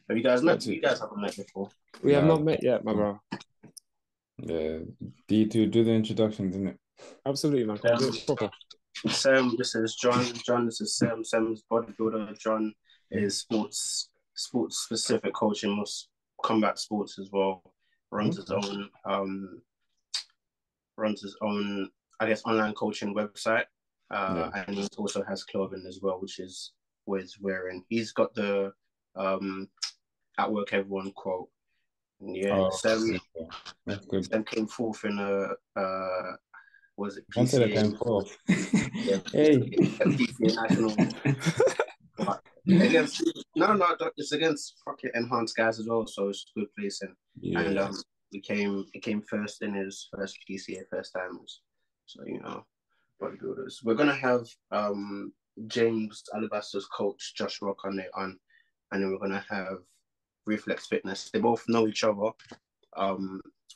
Have you guys met? You guys haven't met before. We have No. not met yet, my bro. Yeah. D2, do the introductions, innit? Absolutely, man. Come on, do it proper. Sam, this is John. John, this is Sam. Sam's bodybuilder. John is sports specific coaching, most combat sports as well. Runs his own I guess online coaching website. And he also has clothing as well, which is what he's wearing. He's got the at work everyone quote. And yeah, that's good. Sam came fourth in a was it Once I PCA? came fourth. Yeah, Hey. PCA national. Against it's against fucking enhanced guys as well, so it's a good place. And he came first in his first PCA first timers. So bodybuilders. We're gonna have James Alabaster's coach Joshua Conde on, and then we're gonna have Reflex Fitness. They both know each other.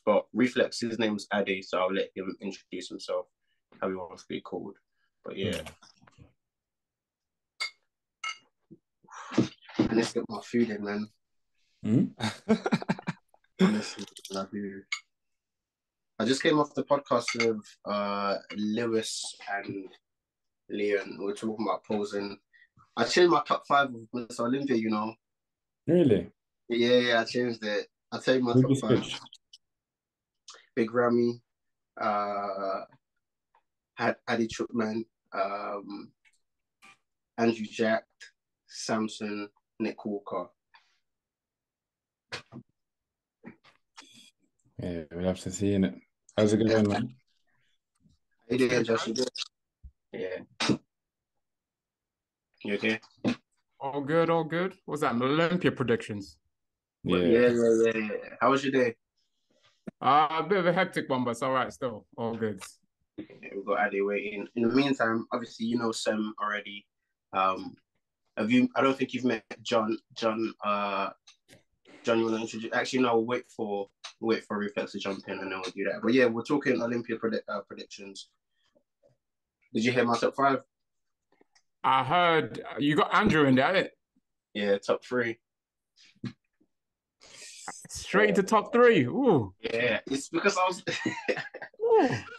But Reflex, his name's Ade, so I'll let him introduce himself, how he wants to be called. But yeah. And let's get my food in, man. Honestly, I do. I just came off the podcast with Lewis and Leon. We were talking about posing. I changed my top 5 with Miss Olympia, you know. Really? Yeah, I changed it. I'll tell you my top 5. Big Ramy, Adi Chupman, Andrew Jack, Samson, Nick Walker. Yeah, we'll have to see in it. How's it going, man? How you doing, Josh? You good? Yeah. You okay? All good, all good. What's that? Olympia predictions? Yeah. How was your day? A bit of a hectic one, but it's all right still. All good. Yeah, we've got Adi waiting. In the meantime, obviously you know Sem already. I don't think you've met John. John, you want to introduce? Actually, no. Wait for Reflex to jump in, and then we'll do that. But yeah, we're talking Olympia predictions. Did you hear my top 5? I heard you got Andrew in there, didn't it? Yeah, top 3. Straight into top 3. Ooh. Yeah, it's because I was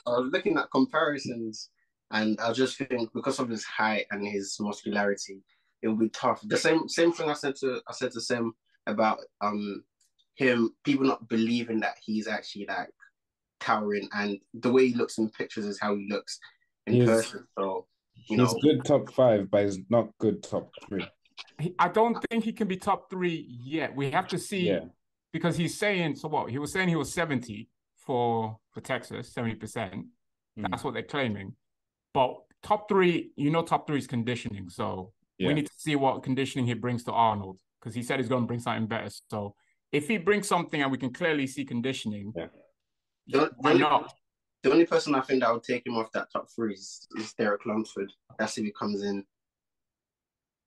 looking at comparisons, and I just think because of his height and his muscularity, it would be tough. The same thing I said to Sam about him, people not believing that he's actually like towering, and the way he looks in pictures is how he looks in person. So he's good top 5, but he's not good top 3. I don't think he can be top 3 yet. We have to see because he's saying so. What he was saying, he was 70 for Texas, 70%. That's what they're claiming. But top 3, top 3 is conditioning. So we need to see what conditioning he brings to Arnold, because he said he's going to bring something better. So if he brings something and we can clearly see conditioning, why not? The only person I think that would take him off that top 3 is Derek Lunsford. That's if he comes in.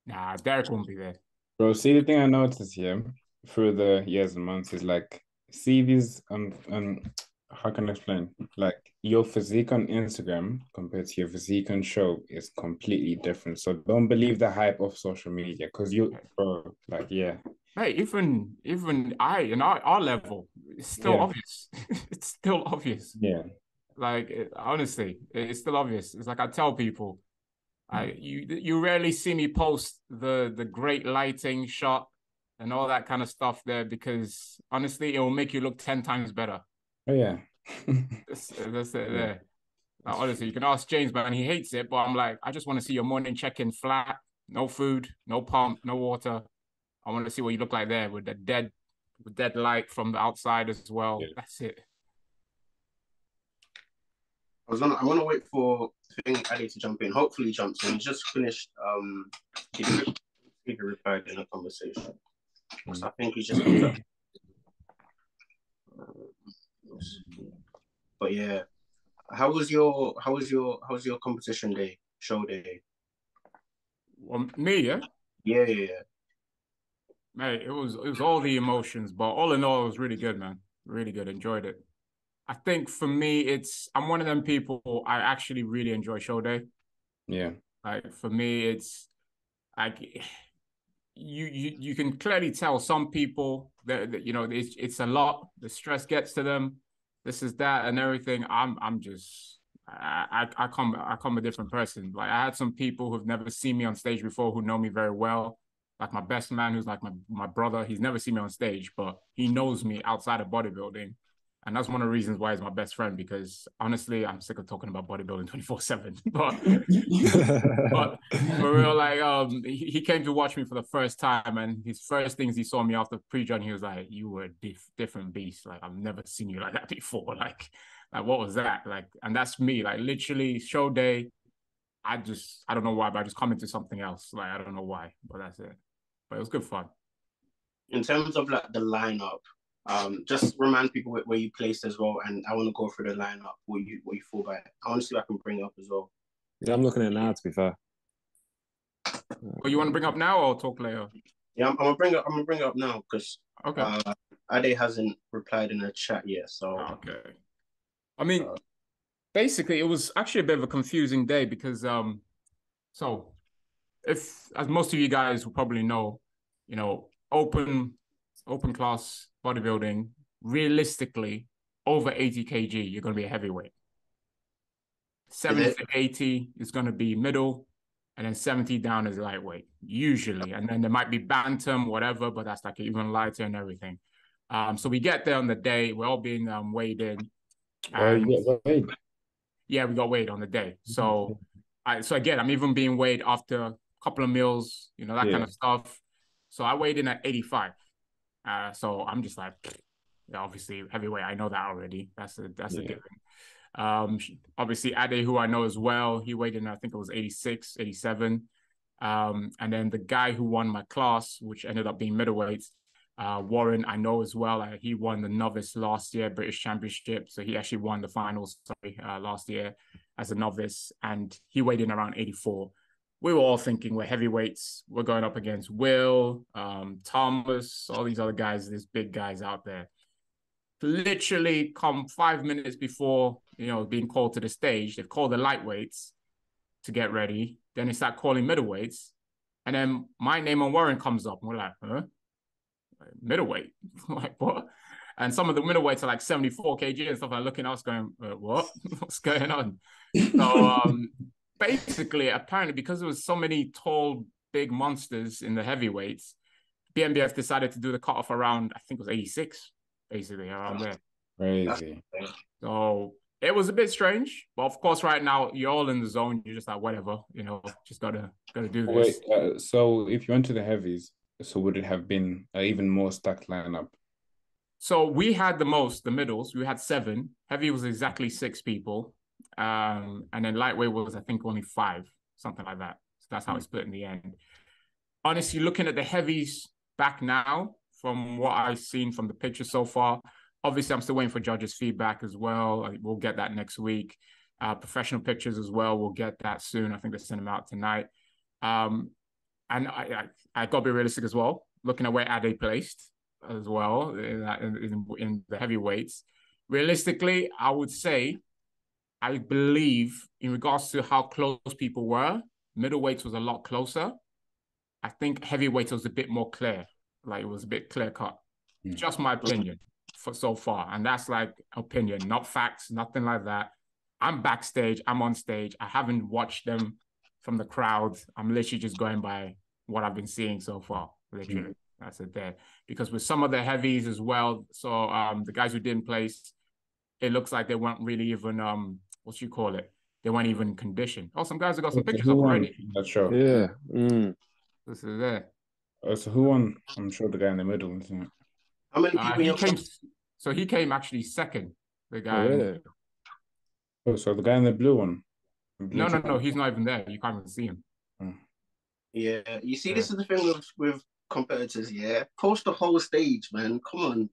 Nah, Derek won't be there. Bro, see, the thing I noticed here through the years and months is like, see these, how can I explain? Like, your physique on Instagram compared to your physique on show is completely different. So don't believe the hype of social media, because Hey, even I, in our level, it's still obvious. It's still obvious. Yeah. Like, honestly, it's still obvious. It's like I tell people, you rarely see me post the great lighting shot and all that kind of stuff there, because honestly, it will make you look 10 times better. Oh yeah. That's it there. Like, honestly, you can ask James, man, he hates it, but I'm like, I just want to see your morning check-in flat, no food, no pump, no water. I want to see what you look like there with the dead light from the outside as well. Yeah. That's it. I'm gonna wait for Ali to jump in. Hopefully he jumps in. He just finished he replied in a conversation. So I think he just but yeah. How was your competition day, show day? Well, me, yeah? Yeah. Mate, it was all the emotions, but all in all, it was really good, man. Really good. Enjoyed it. I think for me, I'm one of them people, I actually really enjoy show day. Yeah. Like, for me, it's like, you can clearly tell some people that you know, it's a lot. The stress gets to them. This is that and everything. I'm just I come a different person. Like I had some people who've never seen me on stage before who know me very well. Like my best man, who's like my brother. He's never seen me on stage, but he knows me outside of bodybuilding. And that's one of the reasons why he's my best friend, because honestly, I'm sick of talking about bodybuilding 24/7. But for real, like he came to watch me for the first time, and his first things he saw me after pre-judge, he was like, "You were a different beast. Like I've never seen you like that before. Like what was that? Like, and that's me. Like literally, show day. I don't know why, but I just come into something else. Like I don't know why, but that's it. But it was good fun. In terms of like the lineup, just remind people where you placed as well, and I want to go through the lineup what you fall by. I want to see if I can bring it up as well. Yeah, I'm looking at it now. To be fair, But you want to bring up now or talk later? Yeah, I'm gonna bring it up now because okay. Ade hasn't replied in the chat yet. So okay. I mean, basically, it was actually a bit of a confusing day because so if, as most of you guys will probably know, you know, open class bodybuilding, realistically, over 80 kg, you're going to be a heavyweight. 70 to 80 is going to be middle, and then 70 down is lightweight, usually. And then there might be bantam, whatever, but that's like even lighter and everything. So we get there on the day, we're all being weighed in. Weighed? Yeah, we got weighed on the day. So, so again, I'm even being weighed after a couple of meals, you know, that kind of stuff. So I weighed in at 85. So I'm just like, obviously heavyweight. I know that already. That's a given. Obviously Ade, who I know as well, he weighed in, I think it was 86, 87. And then the guy who won my class, which ended up being middleweight, Warren, I know as well. He won the novice last year, British Championship. So he actually won the finals last year as a novice, and he weighed in around 84. We were all thinking we're heavyweights. We're going up against Will, Thomas, all these other guys, these big guys out there. Literally come 5 minutes before, you know, being called to the stage, they've called the lightweights to get ready. Then they start calling middleweights. And then my name on Warren comes up. And we're like, huh? Middleweight? Like, what? And some of the middleweights are like 74 kg and stuff. I'm looking at us going, what? What's going on? So, basically, apparently, because there was so many tall, big monsters in the heavyweights, BNBF decided to do the cutoff around, I think it was 86, basically, around there. Crazy. So it was a bit strange, but of course, right now you're all in the zone. You're just like, whatever, you know, just gotta do this. Wait, so if you went to the heavies, so would it have been an even more stacked lineup? So we had the middles. We had 7. Heavy was exactly 6 people. And then lightweight was, I think, only 5, something like that. So that's how it split in the end. Honestly, looking at the heavies back now, from what I've seen from the pictures so far, obviously I'm still waiting for judges' feedback as well. We'll get that next week. Professional pictures as well, we'll get that soon. I think they sent them out tonight. And I got to be realistic as well, looking at where Ade placed as well in the heavyweights. Realistically, I would say, I believe in regards to how close people were, middleweights was a lot closer. I think heavyweights was a bit more clear. Like it was a bit clear cut. Just my opinion for so far. And that's like opinion, not facts, nothing like that. I'm backstage, I'm on stage. I haven't watched them from the crowd. I'm literally just going by what I've been seeing so far. Literally. That's it there. Because with some of the heavies as well, so the guys who didn't place, it looks like they weren't really even what you call it? They weren't even conditioned. Oh, some guys have got some pictures up already. That's sure. Yeah. This is there. So who won? I'm sure the guy in the middle, isn't it? How many people he came? So he came actually second. The guy. Oh, really? So the guy in the blue one. No. He's not even there. You can't even see him. Yeah, you see, this is the thing with competitors. Yeah, post the whole stage, man. Come on.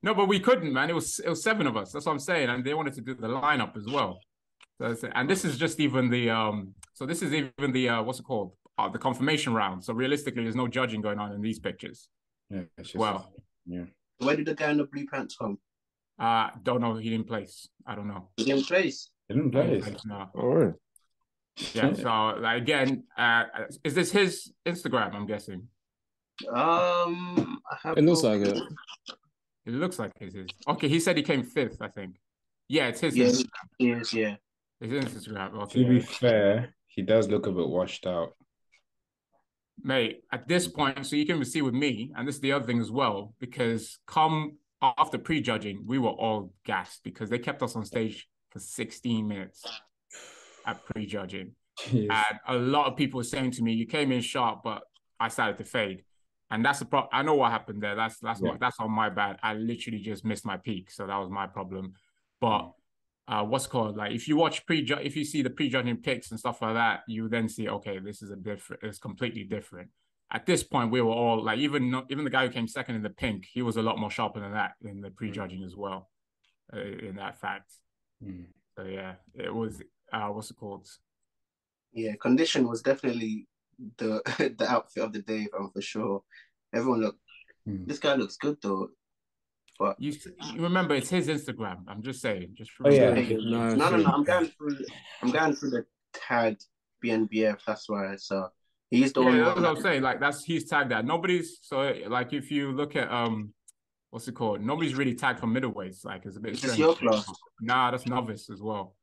No, but we couldn't, man. It was 7 of us. That's what I'm saying, and they wanted to do the lineup as well. So, and this is just even the So this is even the what's it called? The confirmation round. So realistically, there's no judging going on in these pictures. Yeah. It's just, well. Yeah. Where did the guy in the blue pants come? Don't know. He didn't place. I don't know. He didn't place. He didn't place. No. All right. Yeah. So again, is this his Instagram? I'm guessing. I have It looks like it. It looks like it's his. Okay, he said he came 5th, I think. Yeah, it's his. Yeah, Instagram. he is, yeah. It's Instagram. Okay. To be fair, he does look a bit washed out. Mate, at this point, so you can see with me, and this is the other thing as well, because come after prejudging, we were all gassed because they kept us on stage for 16 minutes at prejudging. Yes. And a lot of people were saying to me, you came in sharp, but I started to fade. And that's the problem. I know what happened there. That's on my bad. I literally just missed my peak. So that was my problem. But what's called, like, if you watch if you see the prejudging picks and stuff like that, you then see, okay, this is it's completely different. At this point, we were all like, even the guy who came second in the pink, he was a lot more sharper than that in the prejudging as well, in that fact. So yeah, it was what's it called? Yeah, condition was definitely the the outfit of the day, for sure. Everyone looked. This guy looks good though. But you remember, it's his Instagram. I'm just saying. Just no. I'm going through the tag BNBF. That's why. So he's the only one. That's what I'm saying. Like he's tagged that. Nobody's like if you look at what's it called? Nobody's really tagged for middleweights. Like it's a bit strange. Your class? Nah, that's novice as well.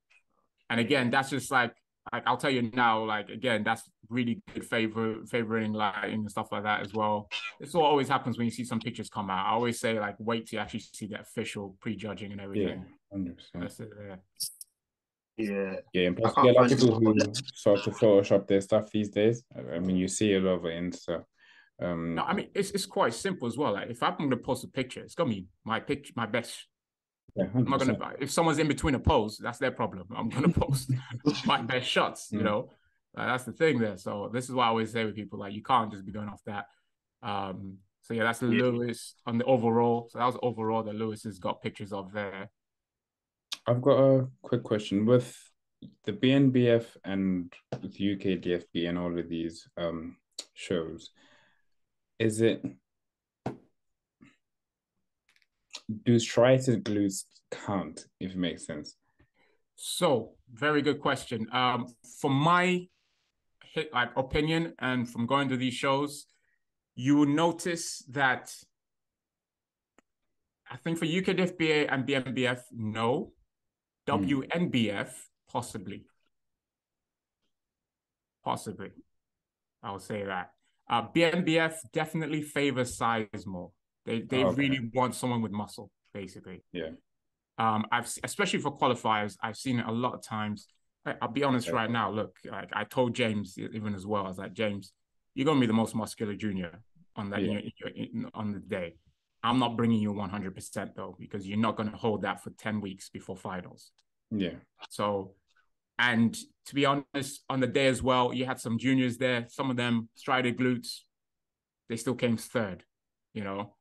And again, that's just like I'll tell you now, like, again, that's really good favoring lighting and stuff like that as well. This is what always happens when you see some pictures come out. I always say, like, wait till you actually see the official prejudging and everything. Yeah, 100%. That's it, yeah. Yeah, and plus, a lot of people who sort to Photoshop their stuff these days. I mean, you see it over Insta. No, I mean, it's quite simple as well. Like, if I'm going to post a picture, it's going to be my picture, my best. Yeah, I'm not gonna. If someone's in between a pose, that's their problem. I'm gonna post my best shots. You know, that's the thing there. So this is what I always say with people: like, you can't just be going off that. So yeah, that's Lewis on the overall. So that was overall that Lewis has got pictures of there. I've got a quick question with the BNBF and with UKDFB and all of these shows. Is it? Do striated glutes count, if it makes sense? So, very good question. From my opinion and from going to these shows, you will notice that I think for UKDFBA and BNBF, no. WNBF, possibly. Possibly. I would say that. BNBF definitely favors size more. They really want someone with muscle, basically. Yeah. Especially for qualifiers, I've seen it a lot of times. I'll be honest right now. Look, like I told James even as well. I was like, James, you're gonna be the most muscular junior on that on the day. I'm not bringing you 100% though, because you're not gonna hold that for 10 weeks before finals. Yeah. So, and to be honest, on the day as well, you had some juniors there. Some of them strided glutes. They still came third. You know.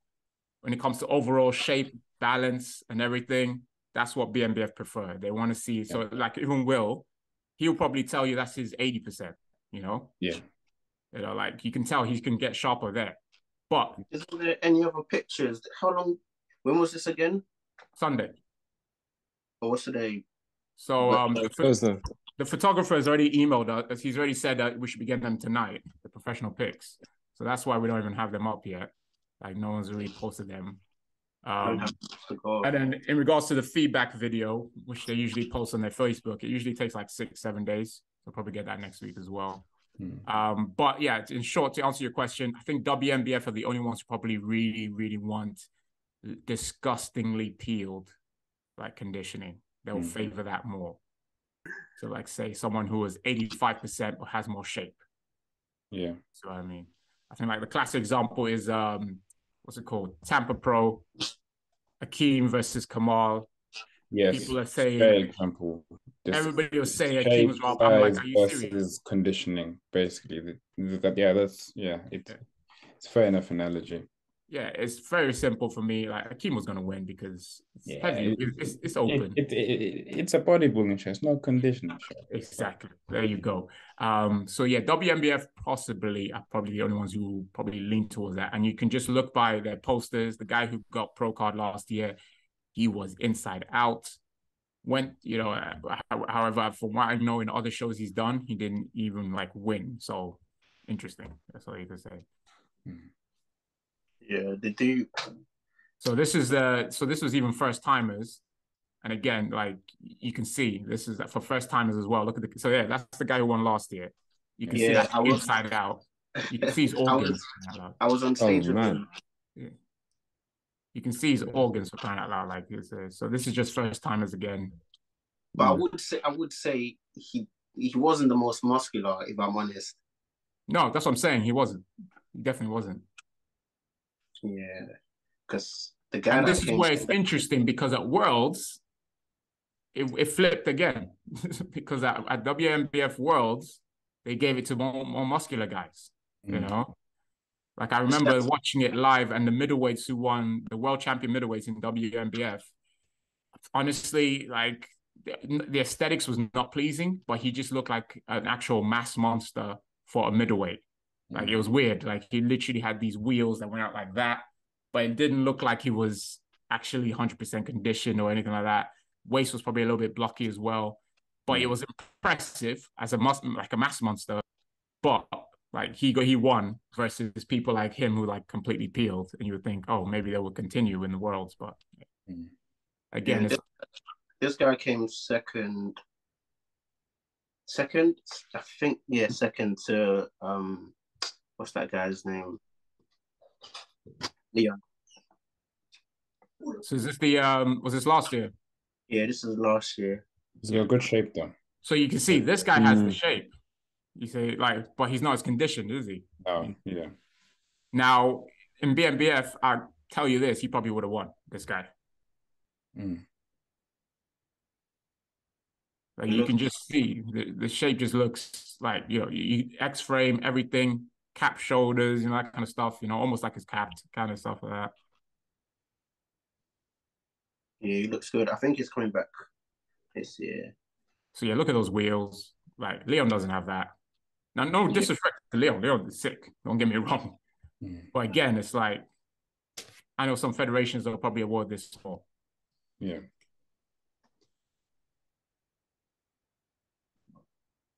When it comes to overall shape, balance, and everything, that's what BNBF prefer. They want to see. So, like, even Will, he'll probably tell you that's his 80%, you know? Yeah. You know, like, you can tell he can get sharper there. But... Is there any other pictures? When was this again? Sunday. Or what's today? So, the photographer has already emailed us. He's already said that we should be getting them tonight, the professional pics. So that's why we don't even have them up yet. Like, no one's really posted them. And then in regards to the feedback video, which they usually post on their Facebook, it usually takes like 6-7 days. So probably get that next week as well. But yeah, in short, to answer your question, I think WNBF are the only ones who probably really, really want disgustingly peeled, like, conditioning. They'll favor that more. So, like, say someone who is 85% or has more shape. Yeah. So I mean, I think like the classic example is what's it called? Tampa Pro, Akeem versus Kamal. Yes. People are saying, very example. Everybody was saying Akeem was wrong. I'm like, are you serious? Conditioning, basically. It's a fair enough analogy. Yeah, it's very simple for me. Like, Akeem was going to win because it's heavy. It's open. It's a bodybuilding show. It's not a conditioning show. Exactly. There you go. So yeah, WNBF possibly are probably the only ones who probably lean towards that. And you can just look by their posters. The guy who got pro card last year, he was inside out. However, from what I know in other shows he's done, he didn't even like win. So interesting. That's all you can say. Yeah, they do. So this was even first timers. And again, like you can see, this is for first timers as well. Look at so yeah, that's the guy who won last year. You can see that inside out. You can see his organs. I was on stage with him. Yeah. You can see his organs for crying out loud. Like so, this is just first timers again. But I would say he wasn't the most muscular, if I'm honest. No, that's what I'm saying. He wasn't. He definitely wasn't. Yeah, because the guy. And this is where it's interesting because at Worlds, it flipped again because at WMBF Worlds, they gave it to more muscular guys, you know? Like I remember watching it live and the middleweights who won the world champion middleweights in WMBF, honestly, like the aesthetics was not pleasing, but he just looked like an actual mass monster for a middleweight. Like it was weird. Like he literally had these wheels that went out like that, but it didn't look like he was actually 100% conditioned or anything like that. Waist was probably a little bit blocky as well, but it was impressive as a mass monster. But like he won versus people like him who like completely peeled, and you would think, oh, maybe they will continue in the Worlds, but again, this guy came second. I think, second to what's that guy's name? Leon. So is this was this last year? Yeah, this is last year. He's got good shape though. So you can see this guy has the shape. You say like, but he's not as conditioned, is he? Oh, yeah. Now in BMBF, I tell you this, he probably would have won, this guy. Like you can just see the shape just looks like, you know, X-frame, everything, cap shoulders, you know, that kind of stuff, you know, almost like his capped kind of stuff like that. Yeah, he looks good. I think he's coming back this year. So yeah, look at those wheels. Like Leon doesn't have that. Now, no disrespect to Leon. Leon is sick. Don't get me wrong. But again, it's like, I know some federations will probably award this for. Yeah.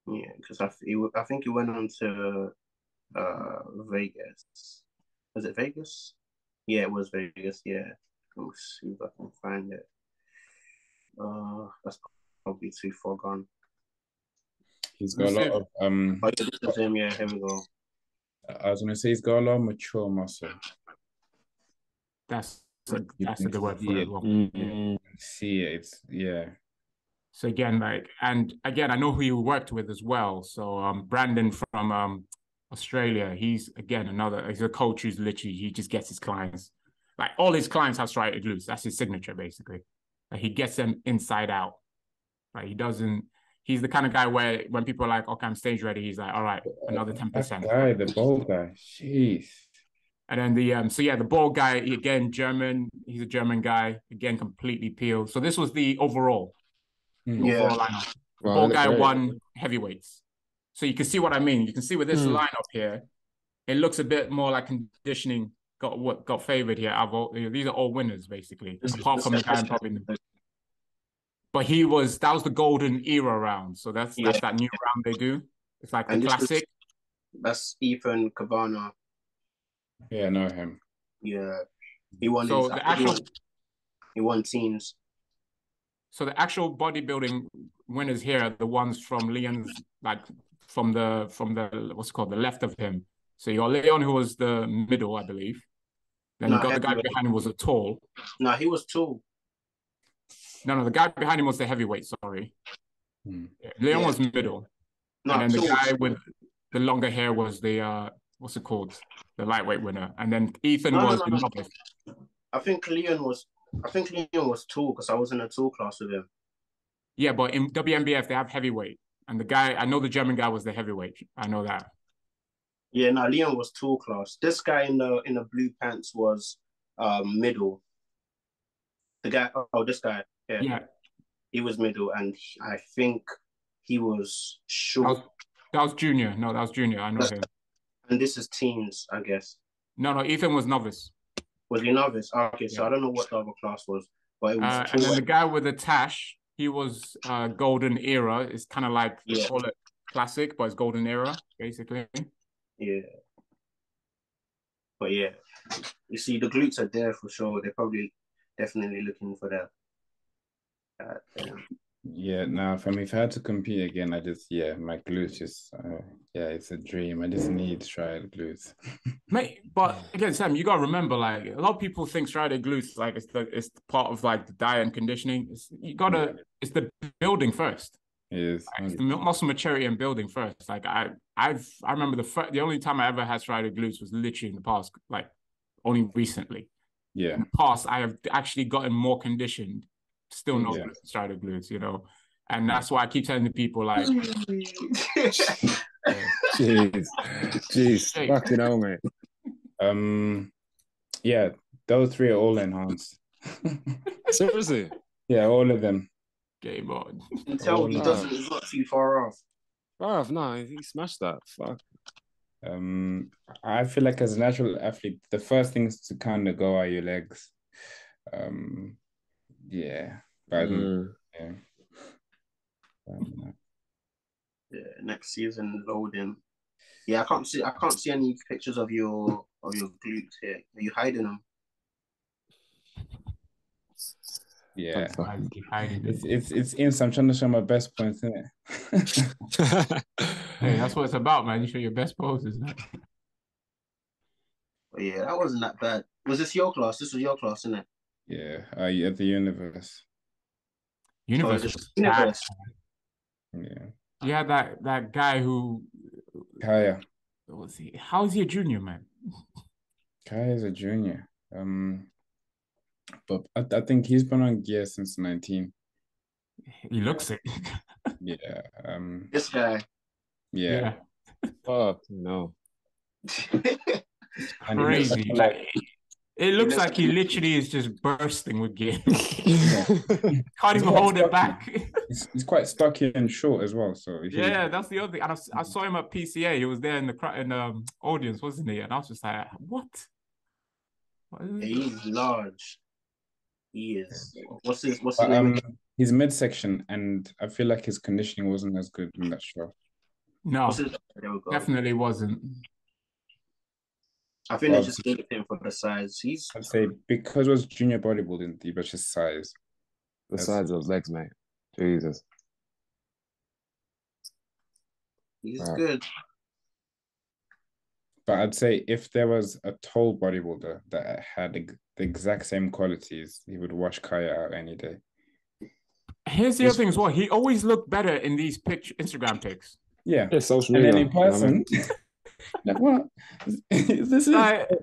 Yeah, because I think he went on to Vegas. Was it Vegas? Yeah, it was Vegas. Yeah. Let me see if I can find it. That's probably too far gone. He's got a lot of Oh, this is him. Yeah, here we go. I was gonna say he's got a lot of mature muscle. That's a good word for it as well. See it. It's So again, like, and again, I know who you worked with as well. So Brandon from Australia, he's a coach who's literally, he just gets his clients, like all his clients have striated glutes. That's his signature, basically. Like, he gets them inside out. Like he's the kind of guy where when people are like, okay, I'm stage ready, he's like, all right, another 10%. That guy, the bald guy, jeez. And then the bald guy, again, German, he's a German guy, again, completely peeled. So this was the overall lineup. The bald guy won heavyweights. So you can see what I mean. You can see with this lineup here, it looks a bit more like conditioning got favored here. These are all winners, basically, apart from the guy probably. But that was the golden era round. So that's that new round they do. It's like the classic. That's Ethan Cabana. Yeah, I know him. Yeah. He won he won teams. So the actual bodybuilding winners here are the ones from Leon's, like from the what's it called, the left of him. So you got Leon, who was the middle, I believe. Then you got the guy behind him was a tall. No, he was tall. No, the guy behind him was the heavyweight, sorry. Leon was middle. No, and then the guy with the longer hair was the what's it called? The lightweight winner. And then Ethan was the novice. I think Leon was tall because I was in a tall class with him. Yeah, but in WMBF they have heavyweight. And the guy, I know the German guy was the heavyweight. I know that. Yeah, no, Leon was tall class. This guy in the blue pants was middle. The guy, this guy, yeah. He was middle, and I think he was short. That was junior. No, that was junior. I know him. And this is teens, I guess. No, Ethan was novice. Was he novice? Okay, so I don't know what the other class was, but it was. And then the guy with the tash, he was golden era. It's kind of like they call it classic, but it's golden era, basically. Yeah. But yeah, you see, the glutes are there for sure. They're probably definitely looking for that. Yeah, now for me, if I had to compete again, my glutes just, it's a dream. I just need striated glutes. Mate, but again, Sam, you gotta remember, like a lot of people think striated glutes, like it's part of like the diet and conditioning. It's the building first. It is. Like, it's the muscle maturity and building first. Like I remember the only time I ever had striated glutes was literally in the past, like only recently. Yeah. In the past, I have actually gotten more conditioned, still not striated glutes, you know. And that's why I keep telling the people, like, jeez, fucking hell, mate. Yeah, those three are all enhanced. Seriously? Yeah, all of them. Game on. You can tell he doesn't. He's not too far off. Bruv, no, he smashed that. Fuck. I feel like as a natural athlete, the first things to kind of go are your legs. Yeah, but next season loading. Yeah, I can't see any pictures of your glutes here. Are you hiding them? Yeah, it's instant. I'm trying to show my best points, isn't it? Hey, that's what it's about, man. You show your best poses, man. But yeah, that wasn't that bad. Was this your class? This was your class, isn't it? Yeah, at the universe. Universe. Yeah. You had that guy who. Kaya. What was he? How is he a junior, man? Kaya is a junior. But I think he's been on gear since 19. He looks it. Yeah. This guy. Yeah. Fuck no. Crazy. It looks like he literally is just bursting with gear. Can't even hold it back. He's quite stocky and short as well. So that's the other thing. And I saw him at PCA. He was there in the audience, wasn't he? And I was just like, what? He's large. He is. What's his name? He's midsection, and I feel like his conditioning wasn't as good in that show. No, definitely wasn't. I think they just gave him for the size. I'd say because it was junior bodybuilding, it was just size. The size of legs, mate. Jesus. He's good. But I'd say if there was a tall bodybuilder that had the exact same qualities, he would wash Kaya out any day. Here's the other thing as well. He always looked better in these Instagram pics. Yeah. Social media. And then in person, like what? This is. I've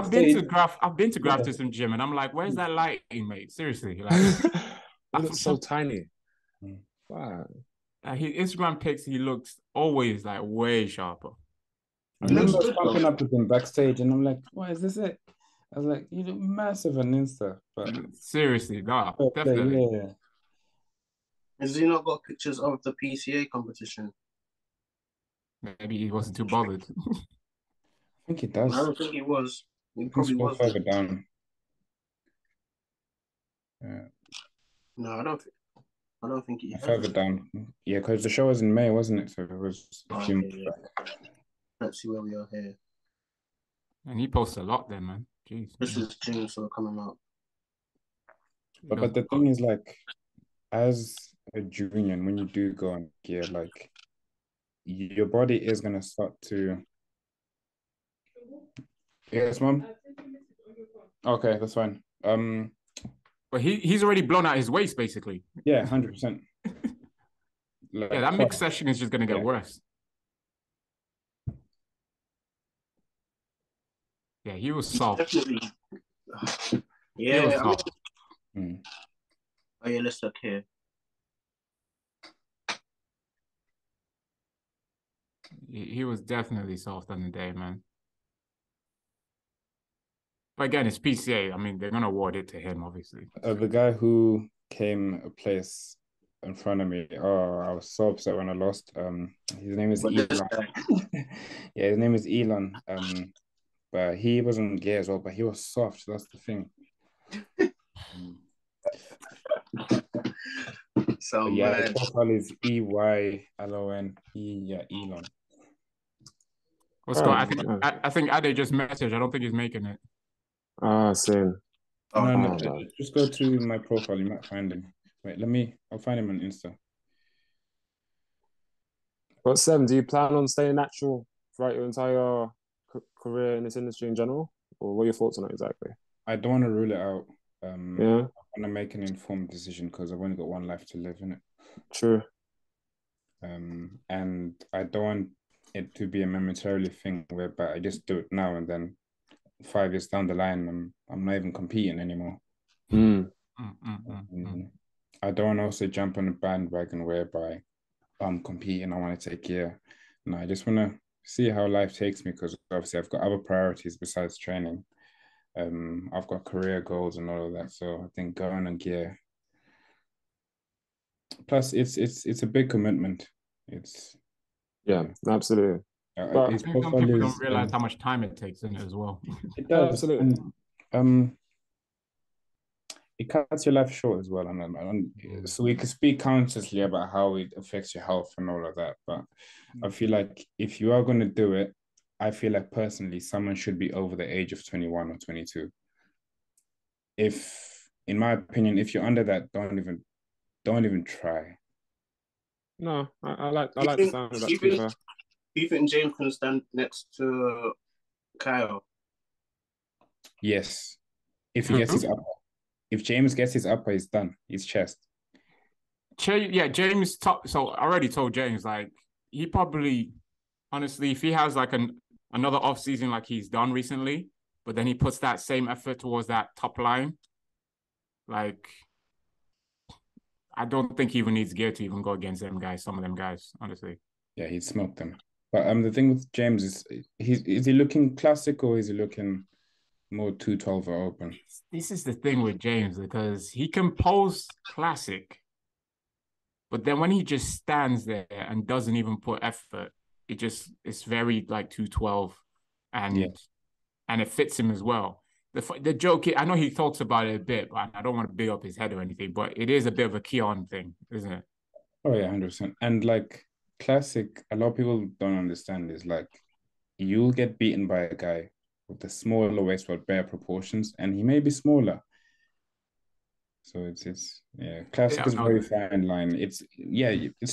been to Grafton Gym, and I'm like, where's that lighting, mate? Seriously, like, it looks so tiny. Wow. His Instagram pics, he looks always like way sharper. I remember pumping up with him backstage, and I'm like, "Why is this it?" I was like, "You look massive on Insta." But seriously, definitely. Yeah. Has he not got pictures of the PCA competition? Maybe he wasn't too bothered. I think he does. I don't think he was. He probably was further down. No, I don't think he. Further down. Yeah, because the show was in May, wasn't it? So it was a few months back. Let's see where we are here. And he posts a lot then, man. Jeez. This is June, so coming up. But the thing is, like, as a junior, and when you do go on gear, like, your body is gonna start to. Yes, mom. Okay, that's fine. But he's already blown out his waist, basically. Yeah, 100%. Like, that mixed session is just gonna get worse. Yeah, he was soft. Definitely. Yeah. He was soft. Oh yeah, let's look here. He was definitely soft on the day, man. But again, it's PCA. I mean, they're gonna award it to him, obviously. The guy who came a place in front of me. Oh, I was so upset when I lost. His name is Elon. Yeah, his name is Elon. But he wasn't gay as well, but he was soft. That's the thing. So yeah, his profile is EYLON. Yeah, Elon. What's going on? I think Ade just messaged. I don't think he's making it. Same. No, just go to my profile. You might find him. Wait, I'll find him on Insta. But Sem, do you plan on staying natural throughout your entire career in this industry in general? Or what are your thoughts on it exactly? I don't want to rule it out. Yeah. I want to make an informed decision because I've only got one life to live, innit? True. And I don't want it to be a momentarily thing whereby I just do it now and then 5 years down the line, I'm not even competing anymore. I don't want to also jump on a bandwagon whereby I'm competing. I want to take care. No, I just want to see how life takes me because obviously I've got other priorities besides training. I've got career goals and all of that. So I think going on gear. Plus, it's a big commitment. Absolutely. But I think some people don't realize how much time it takes in it as well. It does. Absolutely. And, it cuts your life short as well. So we can speak consciously about how it affects your health and all of that. But I feel like if you are going to do it, I feel like personally, someone should be over the age of 21 or 22. In my opinion, if you're under that, don't even try. No, I like the sound of that. Do you think James can stand next to Kyle? Yes. If he gets his upper. If James gets his upper, he's done. His chest. James top. So I already told James, like, he probably, honestly, if he has like another off season like he's done recently, but then he puts that same effort towards that top line, like, I don't think he even needs gear to even go against some of them guys, honestly. Yeah, he'd smoke them. But the thing with James is he looking classic or is he looking more 212 or open? This is the thing with James because he can pose classic, but then when he just stands there and doesn't even put effort, it's very like 212, and it fits him as well. The joke, I know he talks about it a bit, but I don't want to big up his head or anything, but it is a bit of a Keon thing, isn't it? Oh yeah, 100%. And like classic, a lot of people don't understand is like you'll get beaten by a guy with the smaller waist but bare proportions, and he may be smaller. So it's classic is very fine line. It's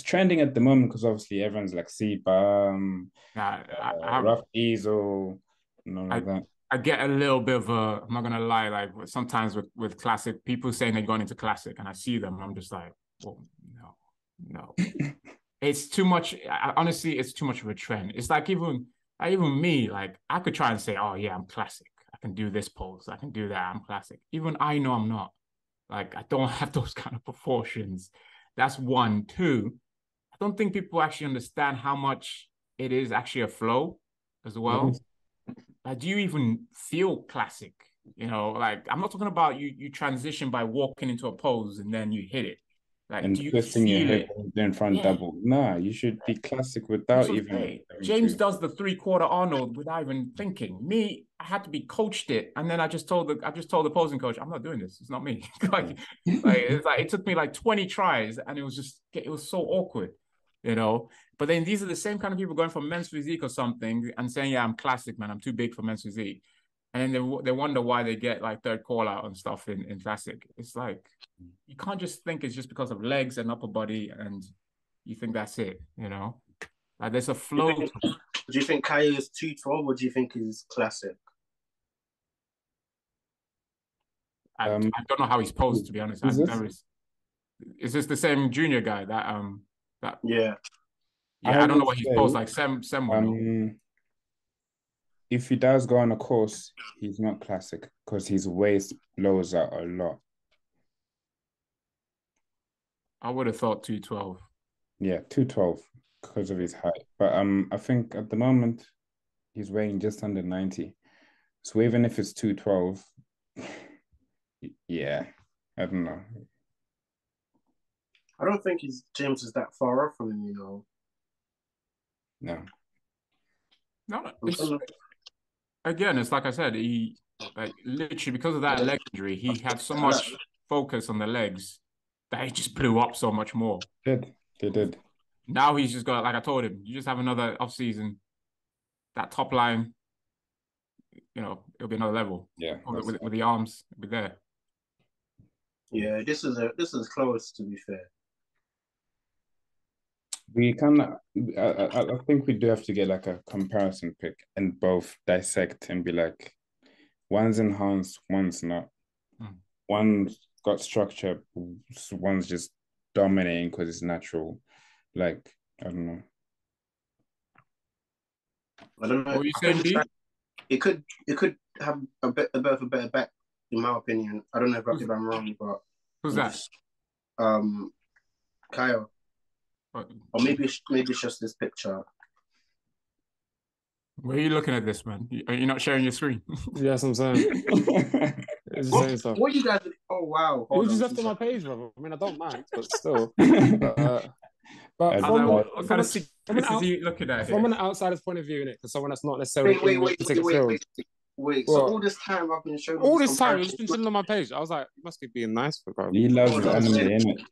trending at the moment because obviously everyone's like C-Bum, Ruff Diesel, and all of that. I get a little bit of a, I'm not gonna lie, like sometimes with classic, people saying they're going into classic, and I see them, and I'm just like, well, no. It's too much. Honestly, it's too much of a trend. It's like even me, like I could try and say, oh yeah, I'm classic. I can do this pose. I can do that. I'm classic. Even I know I'm not. Like I don't have those kind of proportions. That's one. Two, I don't think people actually understand how much it is actually a flow as well. Like, do you even feel classic? You know, like I'm not talking about you transition by walking into a pose and then you hit it. Like, and do you twisting your hip in front double. Nah, you should be classic without even. James does the 3/4 Arnold without even thinking. Me, I had to be coached it, and then I just told the posing coach, I'm not doing this. It's not me. It took me like 20 tries, and it was so awkward, you know. But then these are the same kind of people going for men's physique or something and saying, yeah, I'm classic, man. I'm too big for men's physique. And then they wonder why they get like third call out and stuff in classic. It's like, you can't just think it's just because of legs and upper body and you think that's it, you know? Like there's a flow. Do you think Kaya is 212 or do you think he's classic? I don't know how he's posed, to be honest. Is this the same junior guy that Yeah. I don't know what he's posed like. Sem if he does go on a course, he's not classic because his waist blows out a lot. I would have thought 212. Yeah, 212 because of his height. But I think at the moment he's weighing just under 90. So even if it's 212, yeah, I don't know. I don't think James is that far off from him, you know. No. Again, it's like I said, he like literally because of that leg injury, he had so much focus on the legs that he just blew up so much more. They did. Now he's just got, like I told him, you just have another off season. that top line, you know, it'll be another level. Yeah, with the arms, it'll be there. Yeah, this is close, to be fair. We can. I think we do have to get like a comparison pick and both dissect and be like, one's enhanced, one's not. One's got structure, one's just dominating because it's natural. Like, I don't know. I don't know. What were you saying, B? It could have a bit of a better back, in my opinion. I don't know if I'm wrong, but who's that? Kyle. Or maybe it's just this picture. Where are you looking at this, man? Are you not sharing your screen? Yeah, that's what I'm saying. It's just saying stuff. What you guys? Oh wow! You just left on my page, brother. I mean, I don't mind, but still. But what kind of secrets are you looking at here? From an outsider's point of view, innit? For someone that's not necessarily wait. So all this time I've been showing. All this time it's been sitting on my page. I was like, you must be being nice for God. He loves the anime, innit?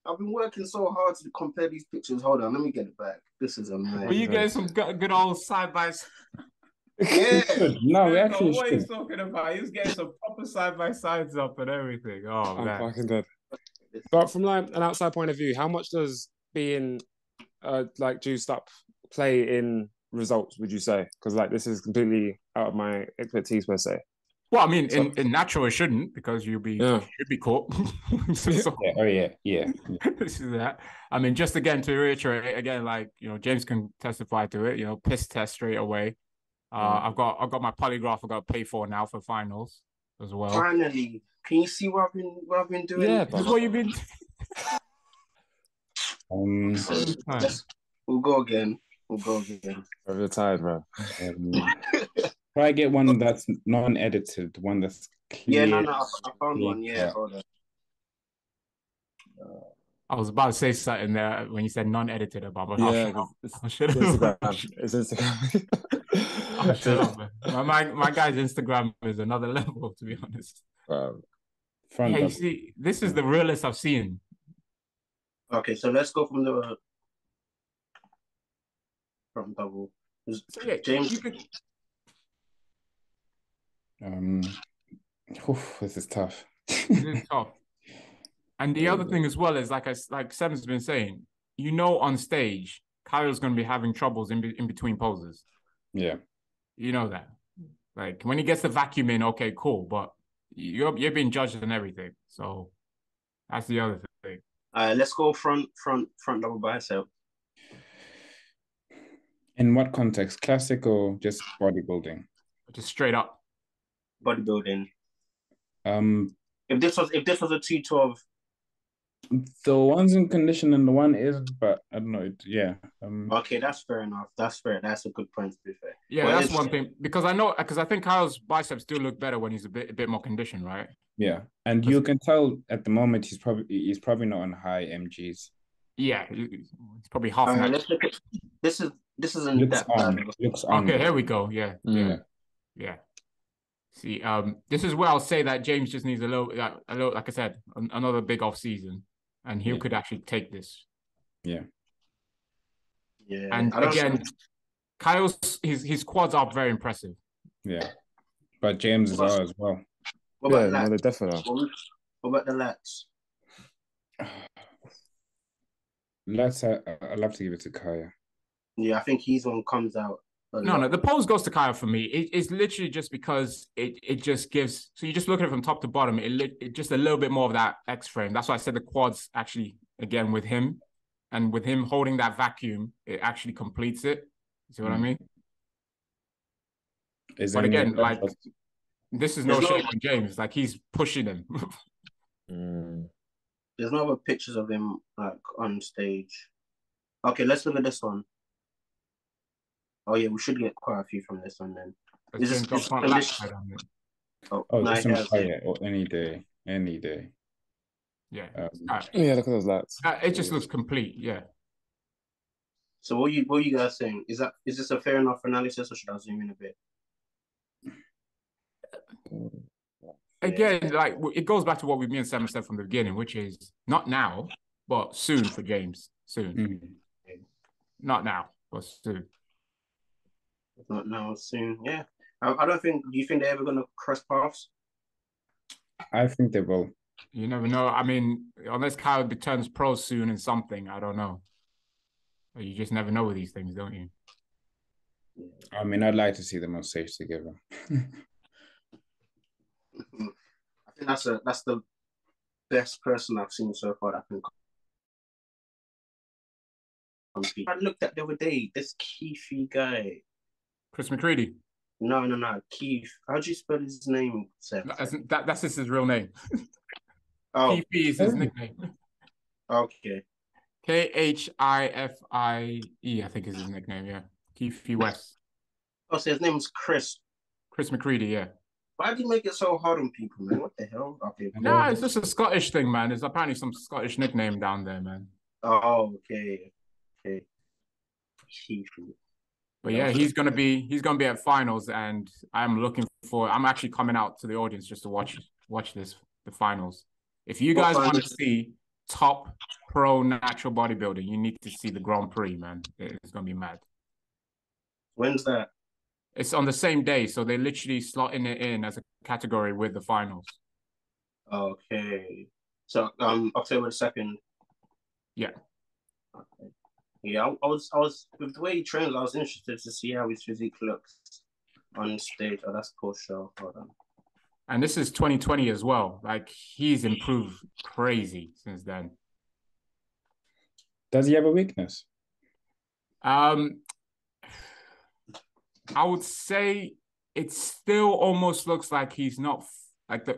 I've been working so hard to compare these pictures. Hold on, let me get it back. This is amazing. Were you getting some good old side by side? Yeah. No, we actually what he's talking about. He was getting some proper side by sides up and everything. Oh, man. I'm fucking dead. But from like an outside point of view, how much does being like juiced up play in results, would you say? Because like this is completely out of my expertise per se. Well, I mean, in natural it shouldn't, because you'd be caught. Yeah. This is that. I mean, just again to reiterate again, like, you know, James can testify to it. You know, piss test straight away. I've got my polygraph. I've got to pay for now for finals as well. Finally, can you see what I've been doing? Yeah, this is what you've been. We'll go again. Over tired, bro. Try get one that's non-edited, one that's clear. Yeah, no, I found one. Yeah, hold on. I was about to say something there when you said non-edited about. Yeah, it's Instagram. Shut up, man. My guy's Instagram is another level, to be honest. Front you see, this is the realest I've seen. Okay, so let's go from the front double. So, yeah, James. This is tough. This is tough. And the other thing as well is, like Sem's been saying, you know, on stage, Kyle's going to be having troubles in between poses. Yeah. You know that. Like, when he gets the vacuum in, okay, cool, but you're being judged and everything. So that's the other thing. Let's go front double bicep. In what context? Classic or just bodybuilding? Just straight up. Bodybuilding. If this was a 212. The one's in condition and the one is, but I don't know. Yeah. Okay, that's fair enough. That's fair. That's a good point, to be fair. Yeah, that's one thing, because I think Kyle's biceps do look better when he's a bit more conditioned, right? Yeah, and you can tell at the moment he's probably not on high MGs. Yeah, he's probably half. Let's look at this is in looks on. Okay, here we go. Yeah. See, this is where I'll say that James just needs a little, like I said, another big off season, and he could actually take this. Yeah. Yeah. And again, Kyle's his quads are very impressive. Yeah, but James are as well. What about lats? No, definitely. What about the lats? Lats, I'd love to give it to Kaya. Yeah, I think his one comes out. No, the pose goes to Kyle for me. It's literally just because it just gives. So you just look at it from top to bottom. It just a little bit more of that X frame. That's why I said the quads actually, again, with him, and with him holding that vacuum, it actually completes it. You see what I mean? But again, like, this is no shame on James. Like, he's pushing him. There's no other pictures of him like on stage. Okay, let's look at this one. Oh yeah, we should get quite a few from this one then. This is this one's Kaya, or any day. Yeah. Yeah, look at those lats. It just looks complete. Yeah. So what you guys saying? Is this a fair enough analysis, or should I zoom in a bit? Again, like, it goes back to what me and Sam said from the beginning, which is not now, but soon for James. Soon. Not now, but soon. Not now, soon. Yeah. I don't think. Do you think they're ever gonna cross paths? I think they will. You never know. I mean, unless Kyle turns pro soon in something, I don't know. You just never know with these things, don't you? I mean, I'd like to see them on stage together. I think that's the best person I've seen so far that can compete. I looked at the other day. This Keithy guy. Chris McCready. No. Keith. How do you spell his name, Seth? That's just his real name. Oh. Keithy is his nickname. Okay. Khifie, I think is his nickname, yeah. Keithy West. Oh, so his name's Chris. Chris McCready, yeah. Why do you make it so hard on people, man? What the hell? Okay. No, it's just a Scottish thing, man. There's apparently some Scottish nickname down there, man. Oh, okay. But yeah, he's gonna be at finals, and I'm actually coming out to the audience just to watch the finals. If you guys want to see top pro natural bodybuilding, you need to see the Grand Prix, man. It's gonna be mad. When's that? It's on the same day, so they're literally slotting it in as a category with the finals. Okay. So October 2nd. Yeah. Okay. Yeah, I was with the way he trains, I was interested to see how his physique looks on stage. Oh, that's cool show. Hold on. And this is 2020 as well. Like, he's improved crazy since then. Does he have a weakness? I would say it still almost looks like he's not like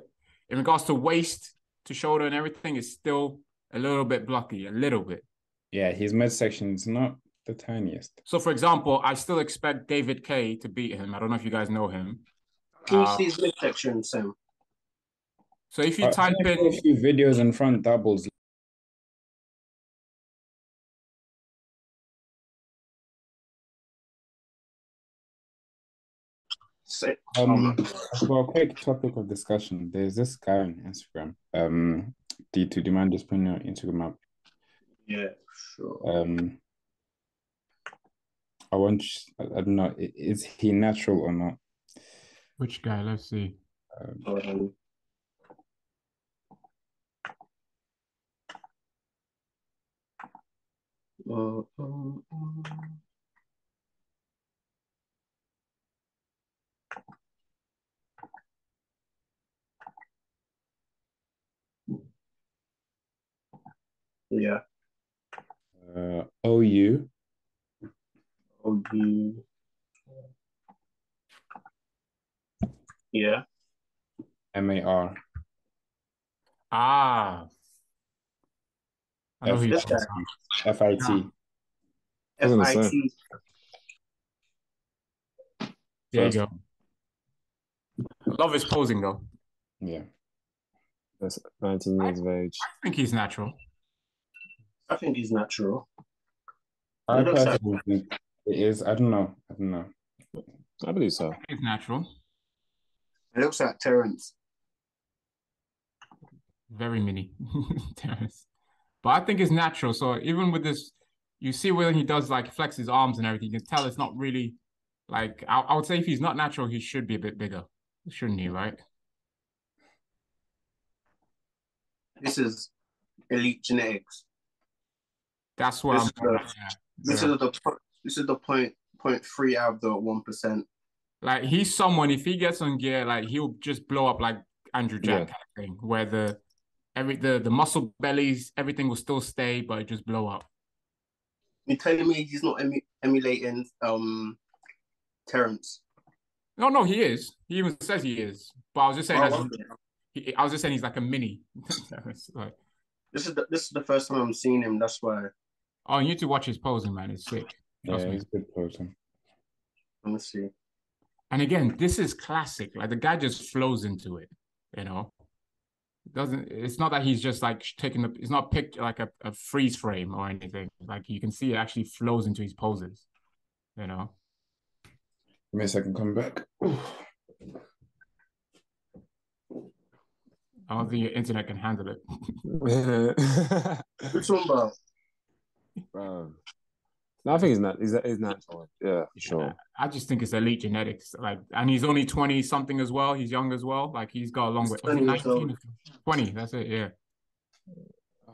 in regards to waist to shoulder and everything, is still a little bit blocky, a little bit. Yeah, his midsection is not the tiniest. So, for example, I still expect David K to beat him. I don't know if you guys know him. Can you see his midsection, Sam? So if you type in a few videos in front doubles. For a quick topic of discussion, there's this guy on Instagram. Do you mind just putting your Instagram up? Yeah, sure. I don't know, is he natural or not? Which guy? Let's see. Yeah. OU. Yeah. MAR. I know who you're talking about. FIT. FIT. There you go. I love his posing though. Yeah. That's 19 years of age. I think he's natural. I think he's natural. I personally think it is. I don't know. I believe so. He's natural. It looks like Terrence. Very mini Terrence. But I think it's natural. So even with this, you see when he does like flex his arms and everything, you can tell it's not really like, I would say if he's not natural, he should be a bit bigger. Shouldn't he, right? This is elite genetics. That's what this is the 0.3 out of the 1%. Like, he's someone, if he gets on gear, like, he'll just blow up like Andrew Jack kind of thing, where the muscle bellies, everything will still stay, but it just blow up. You're telling me he's not emulating Terrence? No, he is. He even says he is. But I was just saying, I was just saying he's like a mini. Like, this is the first time I'm seeing him. That's why. Oh, you need to watch his posing, man. It's sick. Yeah, he's good posing. Let me see. And again, this is classic. Like, the guy just flows into it. You know, it's not that he's just like it's not picked like a freeze frame or anything. Like, you can see it actually flows into his poses. You know. Give me a second, come back. I don't think your internet can handle it. Which one, bro? Bro, No, I think he's natural. Yeah, for sure. I just think it's elite genetics. Like, and he's only 20 something as well. He's young as well. Like, he's got a long way. 19, 20. That's it. Yeah.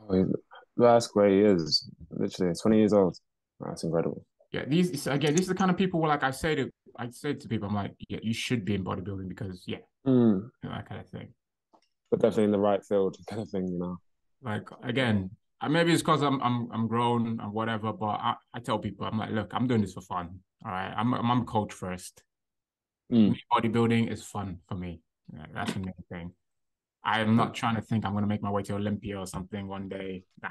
Oh, that's great. He is literally 20 years old. That's incredible. Yeah. These is the kind of people where, like, I say to people, I'm like, yeah, you should be in bodybuilding because, yeah, that kind of thing. But definitely in the right field, kind of thing, you know. Like, again, maybe it's because I'm grown and whatever, but I tell people, I'm like, look, I'm doing this for fun. All right, I'm a coach first. Bodybuilding is fun for me. Yeah, that's the main thing. I am not trying to think I'm going to make my way to Olympia or something one day. Nah.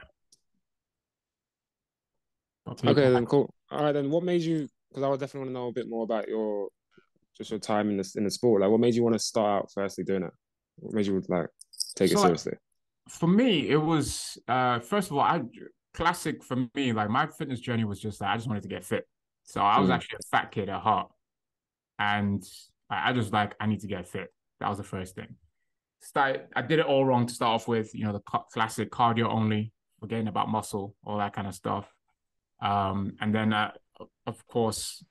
Okay, then cool. All right, then what made you? Because I would definitely want to know a bit more about your time in the sport. Like, what made you want to start out firstly doing it? What made you like take it seriously? For me, it was first of all, classic for me. Like, my fitness journey was just that I just wanted to get fit. So I was actually a fat kid at heart, and I just like I need to get fit. That was the first thing. I did it all wrong to start off with. You know, the classic cardio only, forgetting about muscle, all that kind of stuff. And then of course,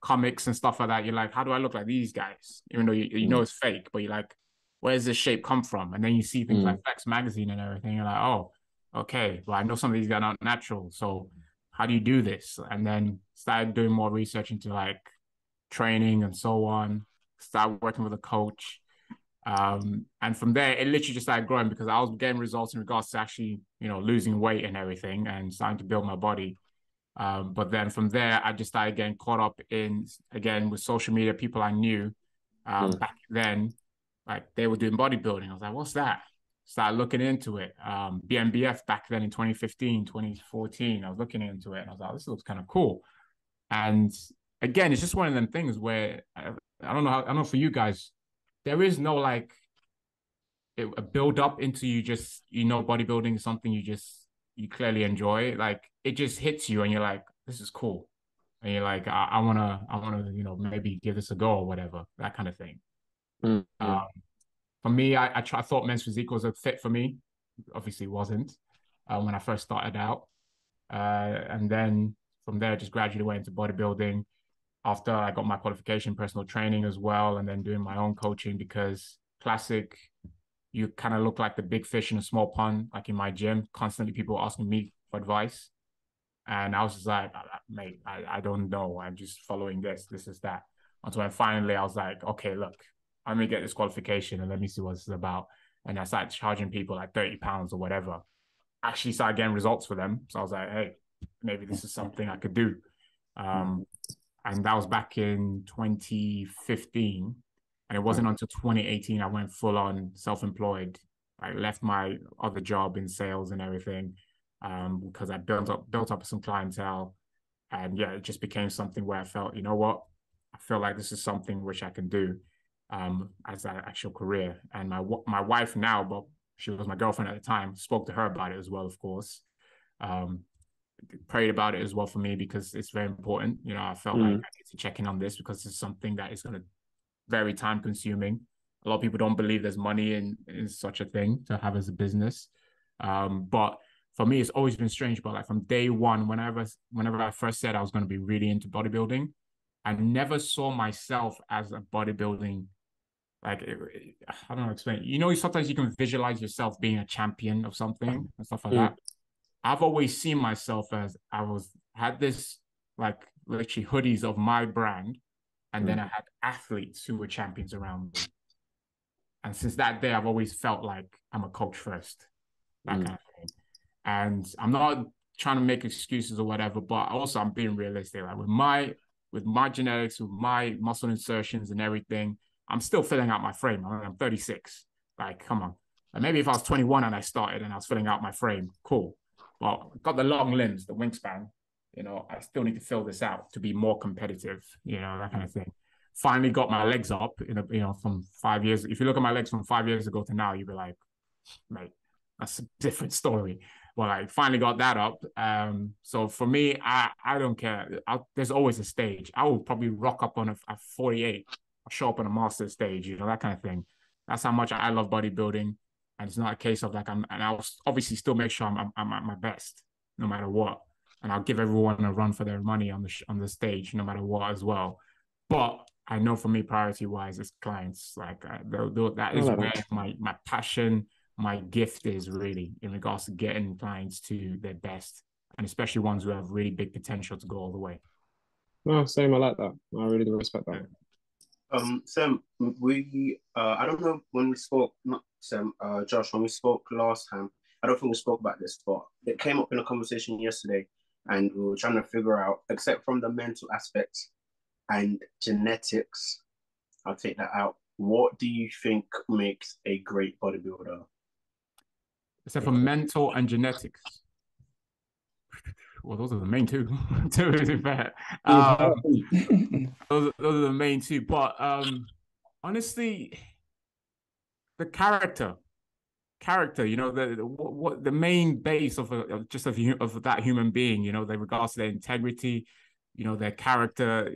comics and stuff like that. You're like, how do I look like these guys? Even though you know it's fake, but you're like, where's this shape come from? And then you see things like Flex magazine and everything. You're like, oh, okay. Well, I know some of these guys aren't natural. So how do you do this? And then started doing more research into like training and so on. Started working with a coach. And from there, it literally just started growing because I was getting results in regards to actually, you know, losing weight and everything and starting to build my body. But then from there, I just started getting caught up in, again, with social media, people I knew back then, like they were doing bodybuilding. I was like, what's that? Started looking into it. BMBF back then in 2015, 2014, I was looking into it and I was like, this looks kind of cool. And again, it's just one of them things where I don't know for you guys, there is no like a build up into you just, you know, bodybuilding is something you clearly enjoy. Like it just hits you and you're like, this is cool. And you're like, I wanna, you know, maybe give this a go or whatever, that kind of thing. For me, I thought men's physique was a fit for me. Obviously wasn't when I first started out. And then from there, just gradually went into bodybuilding after I got my qualification, personal training as well, and then doing my own coaching because classic, you kind of look like the big fish in a small pond, like in my gym, constantly people asking me for advice. And I was just like, mate, I don't know. I'm just following this is that. Until when finally I was like, okay, look, I'm going to get this qualification and let me see what this is about. And I started charging people like £30 or whatever. Actually started getting results for them. So I was like, hey, maybe this is something I could do. And that was back in 2015. And it wasn't until 2018 I went full on self-employed. I left my other job in sales and everything because I built up some clientele. And yeah, it just became something where I felt, you know what? I feel like this is something which I can do as an actual career. And my wife now, but she was my girlfriend at the time, spoke to her about it as well, of course. Prayed about it as well for me because it's very important. You know, I felt like I need to check in on this because it's something that is going to very time consuming. A lot of people don't believe there's money in such a thing to have as a business. But for me, it's always been strange. But like from day one, whenever I first said I was going to be really into bodybuilding, I never saw myself as a bodybuilding. Like, I don't know how to explain. You know, sometimes you can visualize yourself being a champion of something and stuff like that. I've always seen myself as had this like literally hoodies of my brand, and then I had athletes who were champions around me. And since that day, I've always felt like I'm a coach first, that kind of thing. And I'm not trying to make excuses or whatever, but also I'm being realistic. Like with my genetics, with my muscle insertions and everything, I'm still filling out my frame. I'm 36. Like, come on. Like maybe if I was 21 and I started and I was filling out my frame, cool. Well, I've got the long limbs, the wingspan, you know, I still need to fill this out to be more competitive, you know, that kind of thing. Finally got my legs up, you know, from 5 years. If you look at my legs from 5 years ago to now, you'd be like, mate, that's a different story. Well, I finally got that up. So for me, I don't care. There's always a stage. I will probably rock up on a 48, I'll show up on a master stage, you know, that kind of thing. That's how much I love bodybuilding. And it's not a case of like, and I'll obviously still make sure I'm at my best, no matter what. and I'll give everyone a run for their money on the stage, no matter what, as well. But I know for me, priority wise, it's clients. Like that is where my passion, my gift is really in regards to getting clients to their best, and especially ones who have really big potential to go all the way. No, same. I like that. I really do respect that. Sam, I don't know when we spoke, not Sam, Josh, when we spoke last time, I don't think we spoke about this, but it came up in a conversation yesterday, and we were trying to figure out, except from the mental aspects and genetics, I'll take that out. What do you think makes a great bodybuilder? Except for mental and genetics. Well, those are the main two. To be fair, those are the main two. But honestly, the character, you know, the main base of that human being, you know, in regards to their integrity, you know, their character.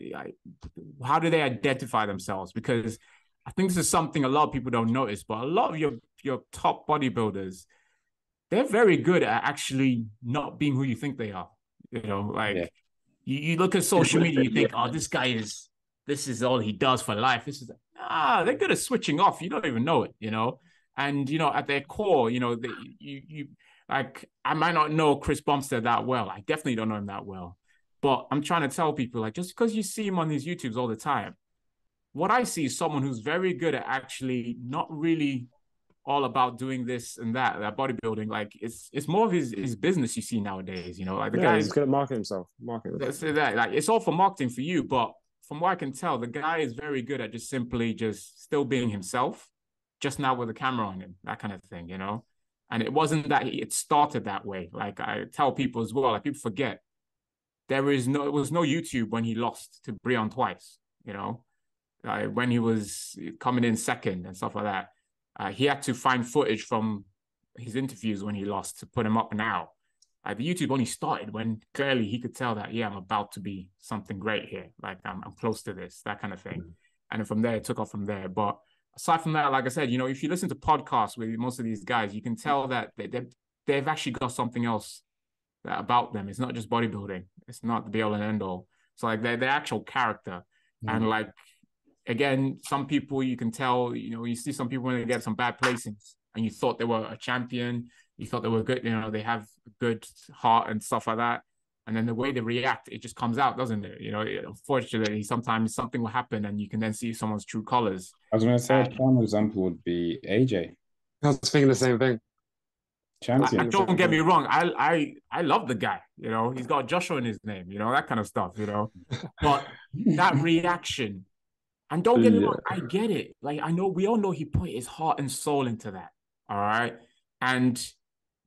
How do they identify themselves? Because I think this is something a lot of people don't notice, but a lot of your top bodybuilders, they're very good at actually not being who you think they are. You know, like you look at social media, you think, oh, this is all he does for life. They're good at switching off. You don't even know it, you know. And you know, at their core, you know, you like, I might not know Chris Bumsted that well. I definitely don't know him that well. But I'm trying to tell people, like, just because you see him on these YouTubes all the time, what I see is someone who's very good at actually not really all about doing this and that bodybuilding. Like it's more of his business you see nowadays, you know, like the guy's he's good at marketing himself. Let's say that, like, it's all for marketing for you, but from what I can tell, the guy is very good at just simply just still being himself, just now with a camera on him, that kind of thing, you know. And it wasn't that it started that way. Like I tell people as well, like people forget it was no YouTube when he lost to Breon twice, you know, when he was coming in second and stuff like that. He had to find footage from his interviews when he lost to put him up now. The YouTube only started when clearly he could tell that, yeah, I'm about to be something great here. Like I'm close to this, that kind of thing. And then from there, it took off from there. But aside from that, like I said, you know, if you listen to podcasts with most of these guys, you can tell that they've actually got something else about them. It's not just bodybuilding. It's not the be all and end all. So like their actual character. And like, again, some people you can tell, you know, you see some people when they get some bad placings and you thought they were a champion, you thought they were good, you know, they have good heart and stuff like that. And then the way they react, it just comes out, doesn't it? You know, unfortunately, sometimes something will happen and you can then see someone's true colors. I was going to say a prime example would be AJ. I was thinking the same thing. Champion. Don't get me wrong. I love the guy, you know, he's got Joshua in his name, you know, that kind of stuff, you know. But that reaction, and don't get me wrong, I get it. Like, I know, we all know he put his heart and soul into that. All right. And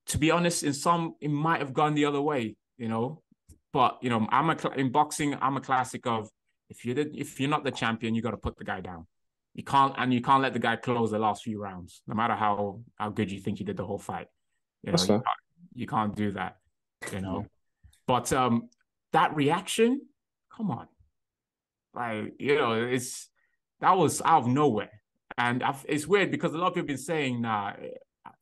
to be honest, it might have gone the other way, you know. But, you know, in boxing, I'm a classic of, if you're not the champion, you got to put the guy down. You can't let the guy close the last few rounds, no matter how good you think you did the whole fight. You know, you can't do that, you know. But that reaction, come on. Like, you know, that was out of nowhere. And it's weird because a lot of people have been saying, nah,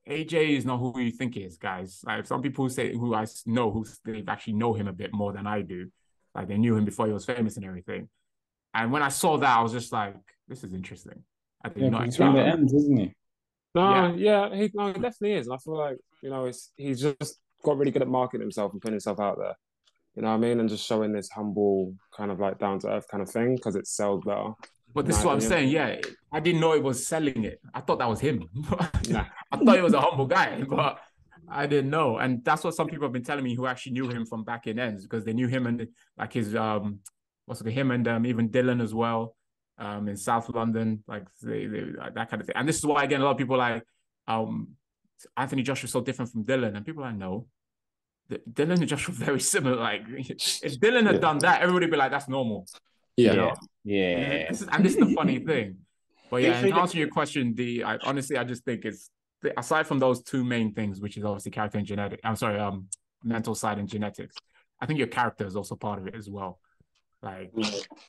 AJ is not who you think he is, guys. Like some people who I know, who they actually know him a bit more than I do. Like they knew him before he was famous and everything. And when I saw that, I was just like, this is interesting. I did not expect the ends, isn't he? No, yeah, he definitely is. And I feel like, you know, he's just got really good at marketing himself and putting himself out there. You know what I mean? And just showing this humble, kind of like down to earth kind of thing because it sells better. But this is what I'm saying. Yeah, I didn't know it was selling it. I thought that was him. I thought he was a humble guy, but I didn't know. And that's what some people have been telling me who actually knew him from back in ends because they knew him and like his even Dylan as well in South London, like that kind of thing. And this is why again a lot of people like Anthony Joshua is so different from Dylan, and people are like, no. Dylan and Joshua are very similar. Like, if Dylan had done that, everybody would be like, that's normal. Yeah. You know? Yeah. This is the funny thing. But yeah, and to answer your question, honestly, I just think it's, aside from those two main things, which is obviously character and mental side and genetics, I think your character is also part of it as well. Like,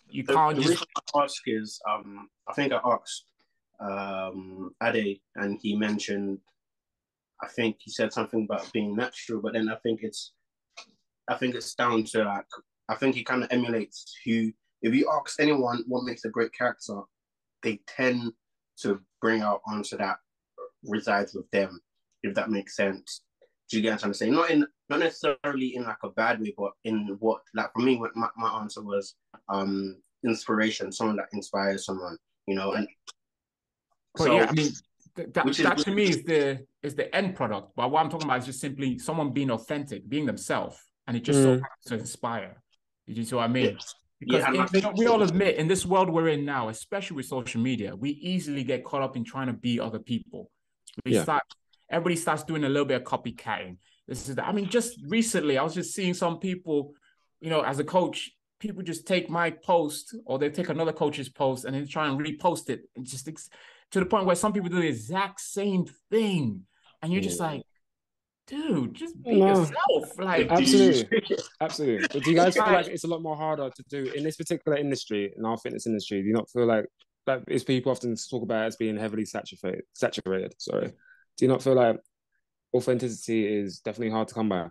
you can't the reason I ask is, I think I asked Ade, and he mentioned, I think he said something about being natural, but then I think it's I think it's down to like, I think he kind of emulates who. If you ask anyone what makes a great character, they tend to bring out answer that resides with them, if that makes sense. Do you get what I'm trying to say? Not necessarily in like a bad way, but in what, like for me, my answer was inspiration, someone that inspires someone, you know. And but so, yeah, I mean, that to me is the end product. But what I'm talking about is just simply someone being authentic, being themselves, and it just so happens to inspire. You see what I mean? Yeah. Because we all admit in this world we're in now, especially with social media, we easily get caught up in trying to be other people. Everybody starts doing a little bit of copycatting. This is that. I mean, just recently, I was just seeing some people, you know, as a coach, people just take my post or they take another coach's post and then try and repost it. And just to the point where some people do the exact same thing. And you're just like, dude, just be yourself. Like, absolutely. Absolutely. But do you guys feel like it's a lot more harder to do in this particular industry, in our fitness industry? Do you not feel like it's people often talk about it as being heavily saturated? Sorry. Do you not feel like authenticity is definitely hard to come by?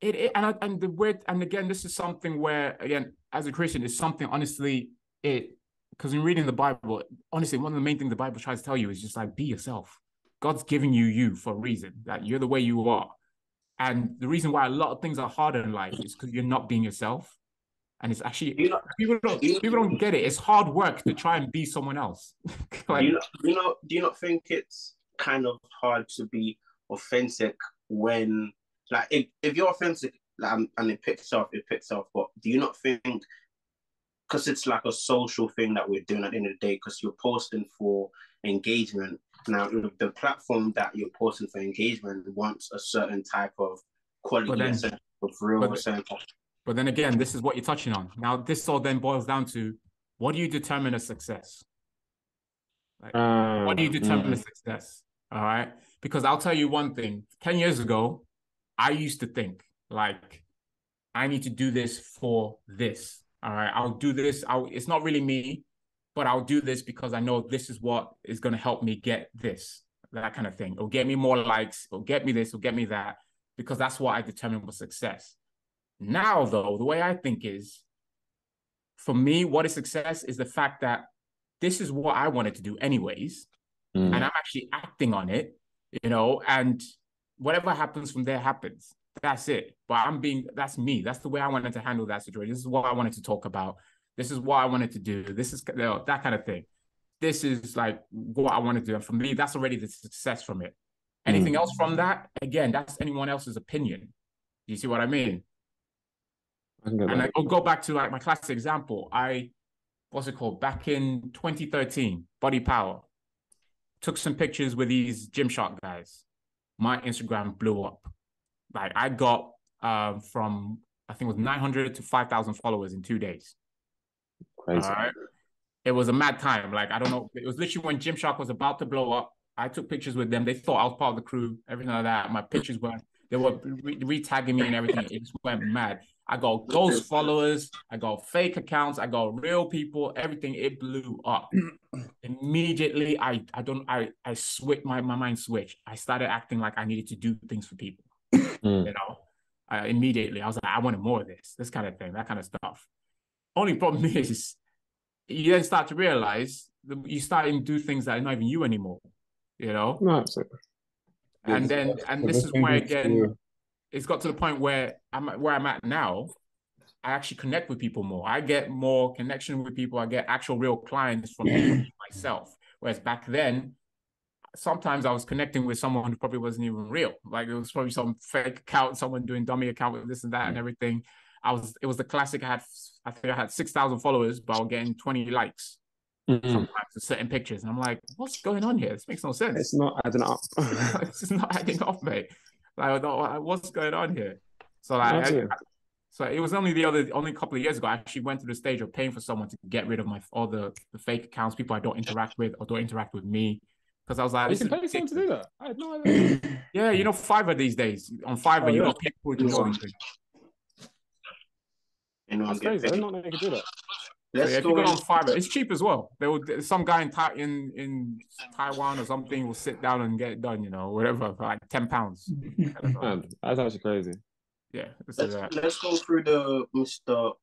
And again, this is something where, again, as a Christian, it's something, honestly, because in reading the Bible, honestly, one of the main things the Bible tries to tell you is just like, be yourself. God's giving you for a reason, that you're the way you are. And the reason why a lot of things are harder in life is because you're not being yourself. And it's actually, people don't get it. It's hard work to try and be someone else. Like, do you not think it's kind of hard to be authentic when, like, if you're authentic, like, and it picks up, but do you not think, because it's like a social thing that we're doing at the end of the day, because you're posting for engagement. Now, the platform that you're posting for engagement wants a certain type of quality, a certain of real, but then again, this is what you're touching on. Now, this all then boils down to, what do you determine as success? Like, what do you determine as success? All right? Because I'll tell you one thing. 10 years ago, I used to think, like, I need to do this for this. All right? I'll do this. It's not really me, but I'll do this because I know this is what is going to help me get this, that kind of thing. It'll get me more likes. It'll get me this. It'll get me that, because that's what I determine was success. Now, though, the way I think is, for me, what is success is the fact that this is what I wanted to do anyways, and I'm actually acting on it, you know, and whatever happens from there happens. That's it. But that's me. That's the way I wanted to handle that situation. This is what I wanted to talk about. This is what I wanted to do. This is that kind of thing. This is like what I want to do. And for me, that's already the success from it. Anything else from that, again, that's anyone else's opinion. You see what I mean? And I'll go back to like my classic example. What's it called? Back in 2013, Body Power. Took some pictures with these Gymshark guys. My Instagram blew up. Like, I got from, I think it was 900 to 5,000 followers in 2 days. Crazy. All right? It was a mad time. Like, I don't know. It was literally when Gymshark was about to blow up. I took pictures with them. They thought I was part of the crew, everything like that. My pictures they were re-tagging me and everything. It just went mad. I got ghost followers. I got fake accounts. I got real people. Everything. It blew up. Immediately, I switched, my mind switched. I started acting like I needed to do things for people. You know, immediately I was like, I wanted more of this kind of thing, that kind of stuff. Only problem is, you then start to realize that you start to do things that are not even you anymore. You know. No, absolutely. And this is where, again, it's got to the point where I'm at now. I actually connect with people more. I get more connection with people. I get actual real clients from myself. Whereas back then, sometimes I was connecting with someone who probably wasn't even real. Like, it was probably some fake account, someone doing dummy account with this and that and everything. It was the classic. I think I had 6,000 followers, but I was getting 20 likes. Sometimes to certain pictures. And I'm like, what's going on here? This makes no sense. It's not adding up. This is not adding up, mate. Like, what's going on here? So like, so it was only a couple of years ago, I actually went through the stage of paying for someone to get rid of all the fake accounts, people I don't interact with or don't interact with me. Because I was like, you can pay someone to do that. I had no idea. Yeah, you know, Fiverr these days. On Fiverr, you got people who can go into. That's crazy. I didn't know they could do that. So if you go on Fiverr, it's cheap as well. Some guy in Taiwan or something will sit down and get it done, you know, whatever, for like £10. Man, that's actually crazy. Yeah, let's go through the Mr.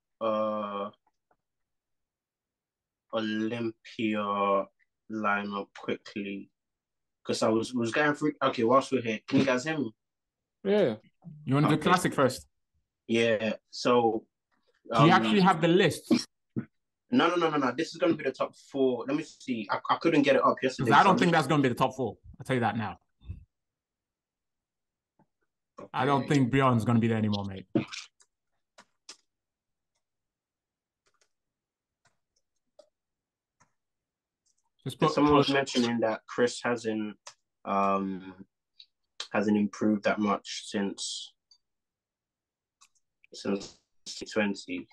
Olympia lineup quickly, because I was going through. Okay, whilst we're here, can you guys hear me? Yeah. You want to do classic first? Yeah. So, do you actually have the list? No. This is going to be the top 4. Let me see. I couldn't get it up yesterday. I don't think that's going to be the top 4. I'll tell you that now. Okay. I don't think Breon's going to be there anymore, mate. Someone was mentioning that Chris hasn't improved that much since 2020.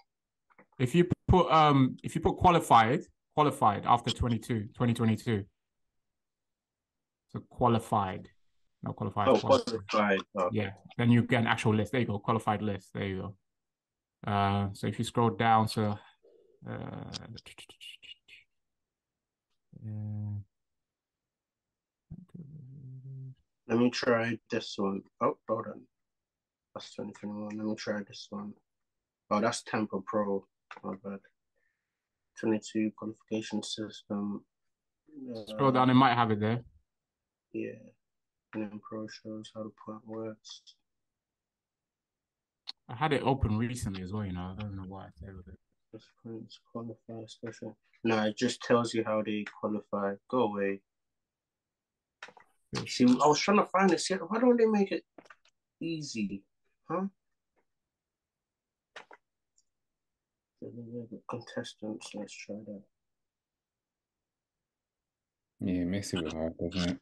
If you put qualified after 2022. So qualified. No, qualified. Oh, qualified. Okay. Yeah. Then you get an actual list. There you go. Qualified list. There you go. So if you scroll down, so let me try this one. Oh, hold on. That's 2021. Let me try this one. Oh, that's Tampa Pro. My bad. 22 qualification system. Scroll down, it might have it there. Yeah. And then Pro shows how the point works. I had it open recently as well, you know. I don't know why I failed it. Qualify special. No, it just tells you how they qualify. Go away. See, I was trying to find this. Why don't they make it easy? Huh? Contestants, let's try that. Yeah, it makes it hard, doesn't it?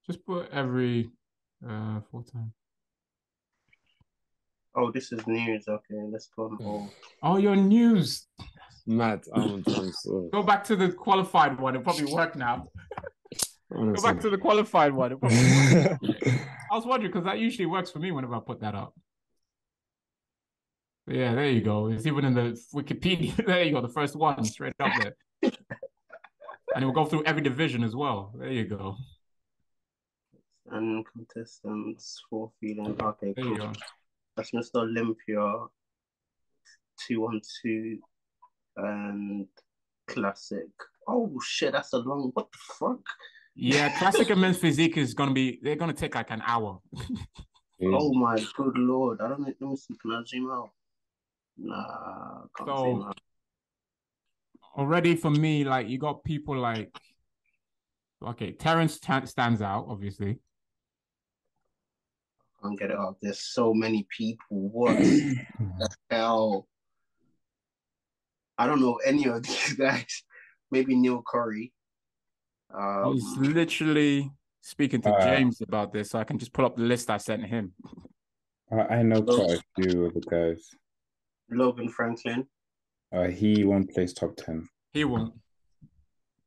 Just put every 4 times. Oh, this is news. Okay, let's go on all. Oh, your news. Mad. Go back to the qualified one. It'll probably work now. Go back to the qualified one. It'll probably work. I was wondering because that usually works for me whenever I put that up. Yeah, there you go. It's even in the Wikipedia. There you go. The first one straight up there. And it will go through every division as well. There you go. And contestants for feeling. Okay, there cool. You go. That's Mr. Olympia 212 and classic. Oh shit, that's a long. What the fuck? Yeah, classic and men's physique is they're gonna take like an hour. Oh my good lord. I don't know. Let me see. Can I zoom out? Nah, can't zoom out. Already for me, like you got people like Terrence stands out, obviously. I can't get it up. There's so many people. What the hell? I don't know any of these guys. Maybe Neil Curry. I was literally speaking to James about this, so I can just pull up the list I sent him. I know quite a few of the guys. Logan Franklin. He won't place top 10. He won't.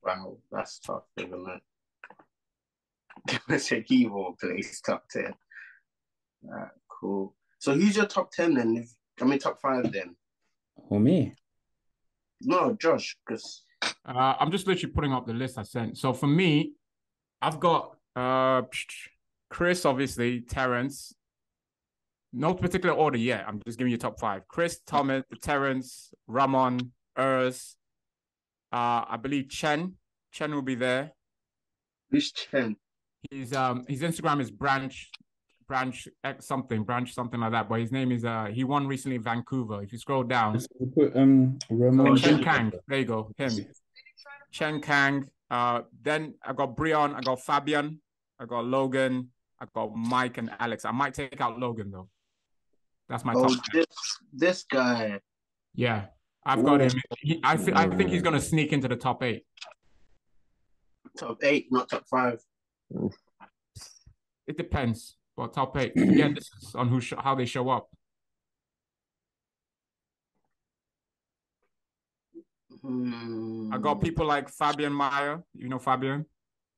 Wow, that's tough, isn't it? I said he won't place top 10. Cool. So who's your top 10 then? Top 5 then. Who, me? No, Josh, because I'm just literally putting up the list I sent. So for me, I've got Chris, obviously, Terrence. No particular order yet. I'm just giving you top 5. Chris, Thomas, Terrence, Ramon, Urs. I believe Chen. Chen will be there. Who's Chen? His Instagram is branch something like that. But his name is he won recently in Vancouver. If you scroll down, Ramon. Chen Kang. There you go. Him. Chen Kang. Then I got Breon. I got Fabian. I got Logan. I got Mike and Alex. I might take out Logan though. That's my top 10. This guy. Yeah, I've got him. I think he's gonna sneak into the top 8. Top 8, not top 5. It depends. But top 8. Again, this is on how they show up. I got people like Fabian Meyer. You know Fabian?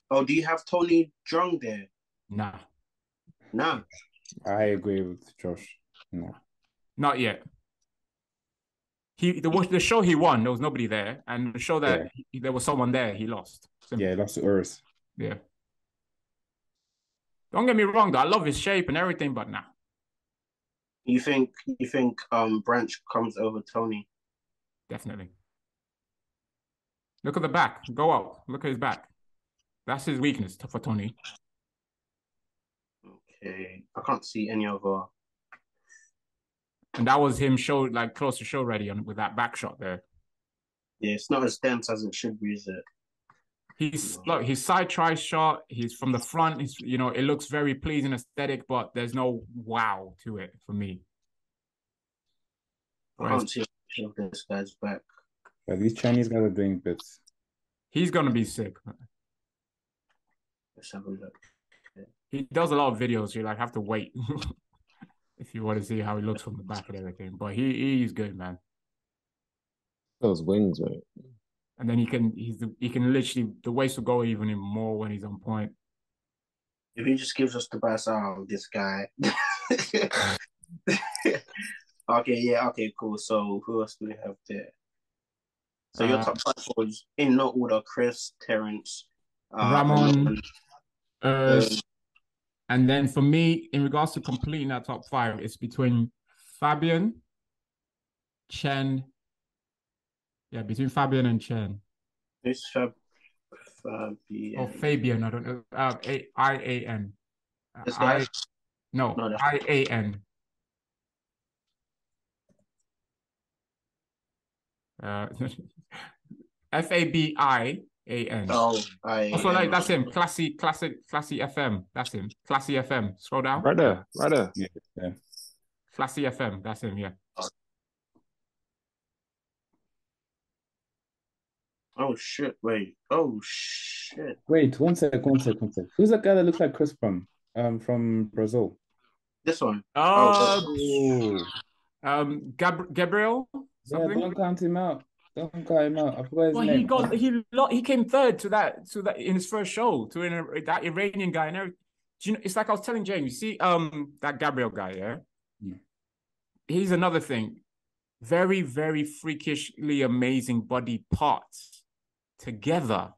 Oh, do you have Tony Drung there? Nah. I agree with Josh. No. Not yet. The show he won, there was nobody there. And the show that there was someone there, he lost. Simple. Yeah, he lost to Urs. Yeah. Don't get me wrong, though. I love his shape and everything, but nah. You think Branch comes over Tony? Definitely. Look at the back. Go up. Look at his back. That's his weakness for Tony. Okay, I can't see any other. And that was him close to show ready with that back shot there. Yeah, it's not as dense as it should be, is it? Look, his side try shot, he's from the front, it looks very pleasing aesthetic, but there's no wow to it for me. I can't see this guy's back. Yeah, these Chinese guys are doing bits. He's gonna be sick. Let's have a look. He does a lot of videos. You have to wait if you want to see how he looks from the back and everything. But he's good, man. Those wings, right? And then he can literally, the waist will go even more when he's on point. If he just gives us the best out of this guy. Okay, cool. So who else do we have there? So your top 5 was in no order: Chris, Terrence, Ramon, and then for me, in regards to completing that top 5, it's between Fabian, Chen. Yeah, between Fabian and Chen. It's Fabian. Oh, Fabian. I don't know. I-A-N. This guy? No, I-A-N. Fabian. Oh, also, that's him. Classy FM. That's him. Classy FM. Scroll down. Right there. Yeah. Classy FM. That's him. Yeah. Oh shit! Wait. Oh shit! Wait, one sec. Who's that guy that looks like Chris from Brazil? This one. Gabriel. Yeah, don't count him out. I forgot his name. He came third to that in his first show that Iranian guy and everything. It's like I was telling James. You see, that Gabriel guy, yeah. He's another thing. Very, very freakishly amazing body parts together.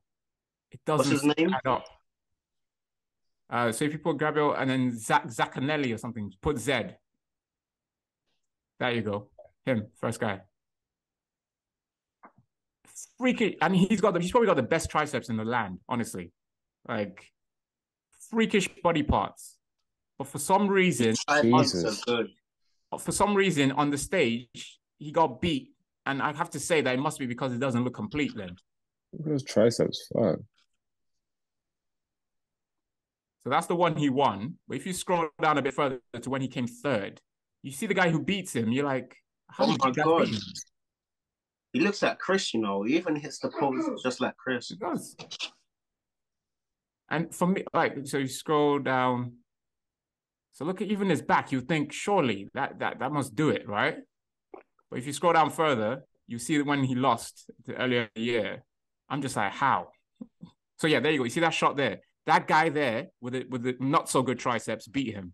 It doesn't. What's his name? Add up. So if you put Gabriel and then Zaccanelli or something, put Z. There you go. Him, first guy. Freaky, and he's probably got the best triceps in the land, honestly. Like freakish body parts. But for some reason, on the stage, he got beat. And I have to say that it must be because it doesn't look complete then. Those triceps, fuck. So that's the one he won. But if you scroll down a bit further to when he came third, you see the guy who beats him. You're like, how did you guys beat him? He looks like Chris, He even hits the pose just like Chris. He does. And for me, so you scroll down. So look at even his back. You think surely that must do it, right? But if you scroll down further, you see that when he lost earlier in the year, I'm just like, how? So yeah, there you go. You see that shot there? That guy there with the not so good triceps beat him.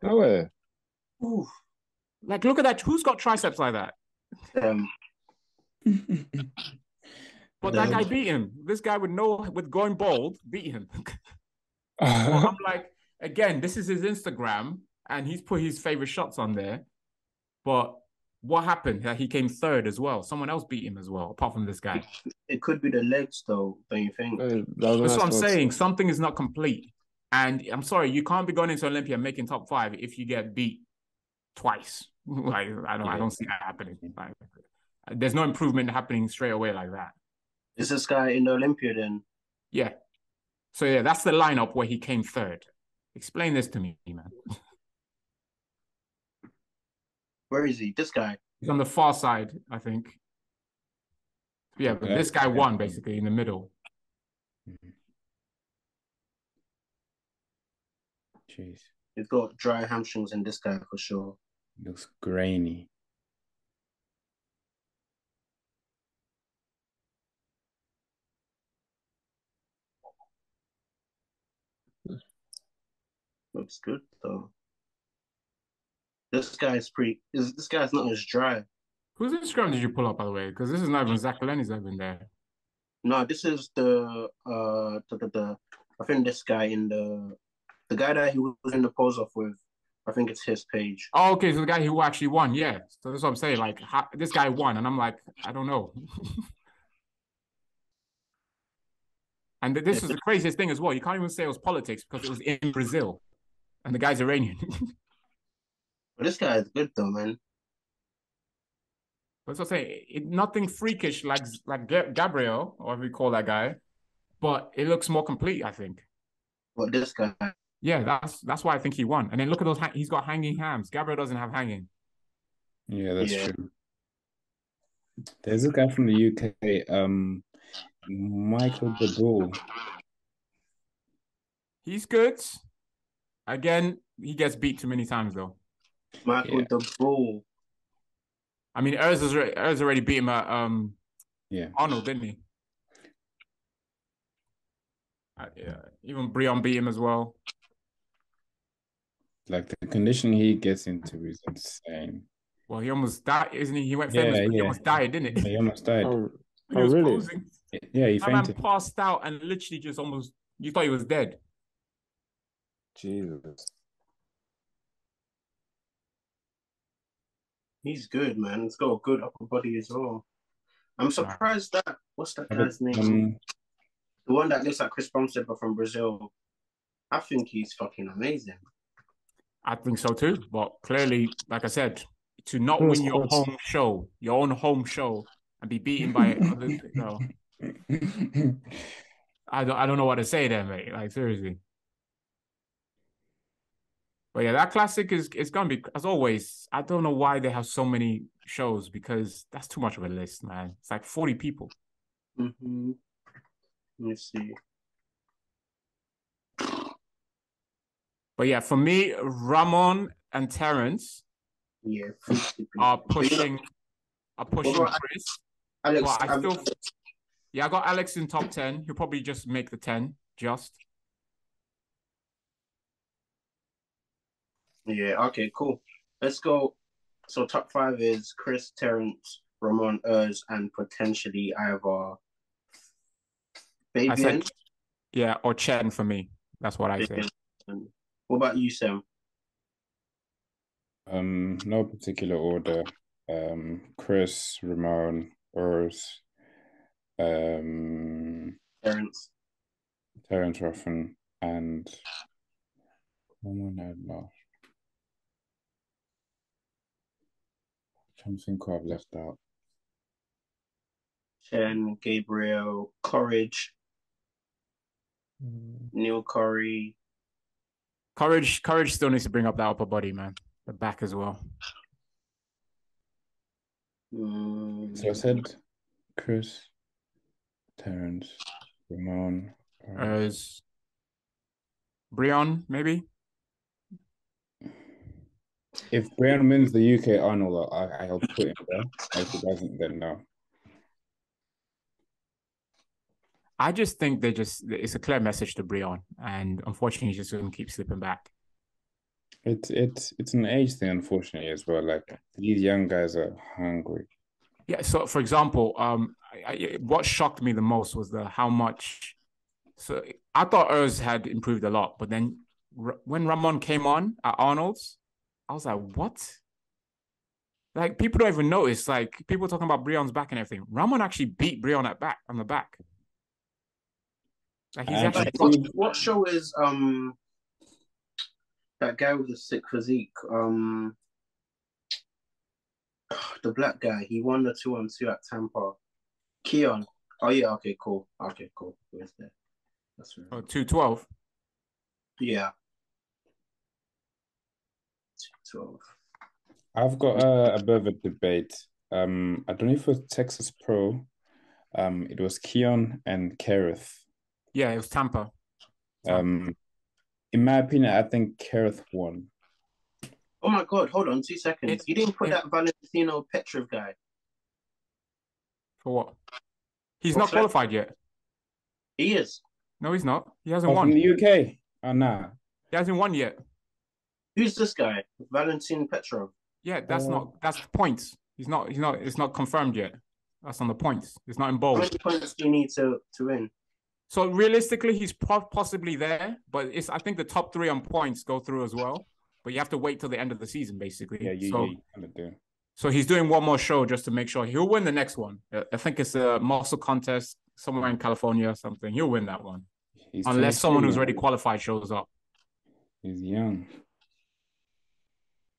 No way. Ooh. Like, look at that. Who's got triceps like that? But that guy beat him. This guy with going bald beat him. I'm like, again, this is his Instagram, and he's put his favorite shots on there. But what happened? He came third as well. Someone else beat him as well, apart from this guy. It could be the legs, though, don't you think? That's what I'm saying. Something is not complete. And I'm sorry, you can't be going into Olympia making top 5 if you get beat twice. Like, I don't see that happening. Like, there's no improvement happening straight away like that. Is this guy in the Olympia then? Yeah. So yeah, that's the lineup where he came third. Explain this to me, man. Where is he? This guy? He's on the far side, I think. Yeah, but this guy won basically in the middle. Jeez. He's got dry hamstrings in this guy for sure. Looks grainy. Looks good though. This guy's not as dry. Whose Instagram did you pull up, by the way? Because this is not even Zach Lenny's even there. No, this is the I think this guy in the guy that he was in the pose off with, I think it's his page. Oh, okay, so the guy who actually won, yeah. So that's what I'm saying. Like, this guy won, and I'm like, I don't know. And this is the craziest thing as well. You can't even say it was politics because it was in Brazil, and the guy's Iranian. But this guy is good though, man. But that's what I'm saying. Nothing freakish like Gabriel, or whatever we call that guy, but it looks more complete, I think. What this guy? Yeah, that's why I think he won. And then look at those. He's got hanging hams. Gabriel doesn't have hanging. Yeah, that's true. There's a guy from the UK, Michael the Bull. He's good. Again, he gets beat too many times though. Michael the Bull. I mean, Urs already beat him at Arnold, didn't he? Yeah, even Breon beat him as well. Like the condition he gets into is insane. Well, he almost died, isn't he? He went famous, but he almost died, didn't he? He almost died. Oh really? Posing. Yeah, he fainted. Man passed out and literally just almost, you thought he was dead. Jesus. He's good, man. He's got a good upper body as well. I'm surprised that, what's that guy's name? The one that looks like Chris Bumsted, but from Brazil. I think he's fucking amazing. I think so too. But clearly, like I said, to not win your home show, your own home show, and be beaten by I don't know what to say there, mate. Like, seriously. But yeah, that classic is gonna be, as always. I don't know why they have so many shows, because that's too much of a list, man. It's like 40 people. Mm-hmm. Let me see. But yeah, for me, Ramon and Terrence are pushing Chris. Alex, I got Alex in top 10. He'll probably just make the 10, just. Yeah, okay, cool. Let's go. So top 5 is Chris, Terrence, Ramon, Urs, and potentially either Fabian. Or Chen for me. That's what I say. What about you, Sam? No particular order. Chris, Ramon, Urs, Terrence Ruffin, and someone I've lost. I'm trying to think who I've left out. Chen, Gabriel, Courage, Neil Corey. Courage still needs to bring up that upper body, man. The back as well. So I said Chris, Terrence, Ramon, Breon, maybe? If Breon wins the UK Arnold, I'll put him there. If he doesn't, then no. I just think it's a clear message to Breon, and unfortunately, he's just going to keep slipping back. It's an age thing, unfortunately, as well. Like, these young guys are hungry. Yeah. So, for example, what shocked me the most was how much. So I thought Urs had improved a lot, but then when Ramon came on at Arnold's, I was like, what? Like, people don't even notice. Like, people talking about Breon's back and everything. Ramon actually beat Breon on the back. Like, he's actually. What show is that guy with the sick physique? The black guy. He won the 2-on-2 at Tampa. Keon. Oh yeah. Okay. Cool. Where's that? That's right. Oh, 212. Yeah. 212. I've got a bit of a debate. I don't know if it was Texas Pro. It was Keon and Kareth. Yeah, it was Tampa. In my opinion, I think Kareth won. Oh my God! Hold on 2 seconds. You didn't put that Valentino Petrov guy. For what? He's not qualified yet. He is. No, he's not. He hasn't won. From the UK? Oh, nah. He hasn't won yet. Who's this guy? Valentin Petrov. Yeah, that's the points. It's not confirmed yet. That's on the points. It's not in bold. How many points do you need to win? So realistically, he's possibly there, but I think the top 3 on points go through as well. But you have to wait till the end of the season, basically. Yeah, you kind of do. So he's doing one more show just to make sure he'll win the next one. I think it's a muscle contest somewhere in California or something. He'll win that one. Unless someone who's already qualified shows up. He's young.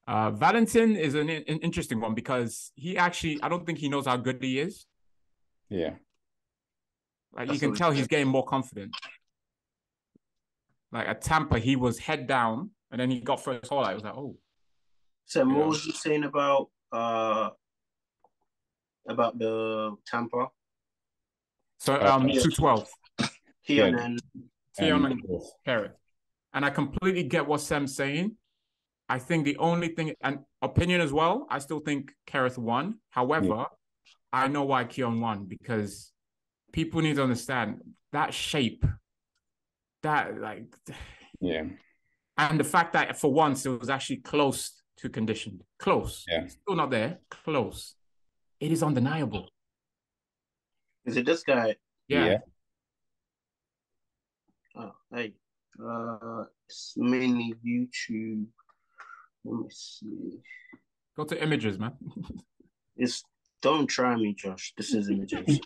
Valentin is an interesting one because I don't think he knows how good he is. Yeah. Like, you can tell he's getting more confident. Like at Tampa, he was head down, and then he got first hole. I was like, oh. So what was you saying about the Tampa? So 212. Keon and Kerith. And I completely get what Sam's saying. I think the only thing, and opinion as well, I still think Kerith won. However, I know why Keon won, because people need to understand that shape, and the fact that for once it was actually close to conditioned. Close. Yeah. Still not there. Close. It is undeniable. Is it this guy? Yeah. Oh, hey. It's mainly YouTube. Let me see. Go to images, man. Don't try me, Josh. This is images.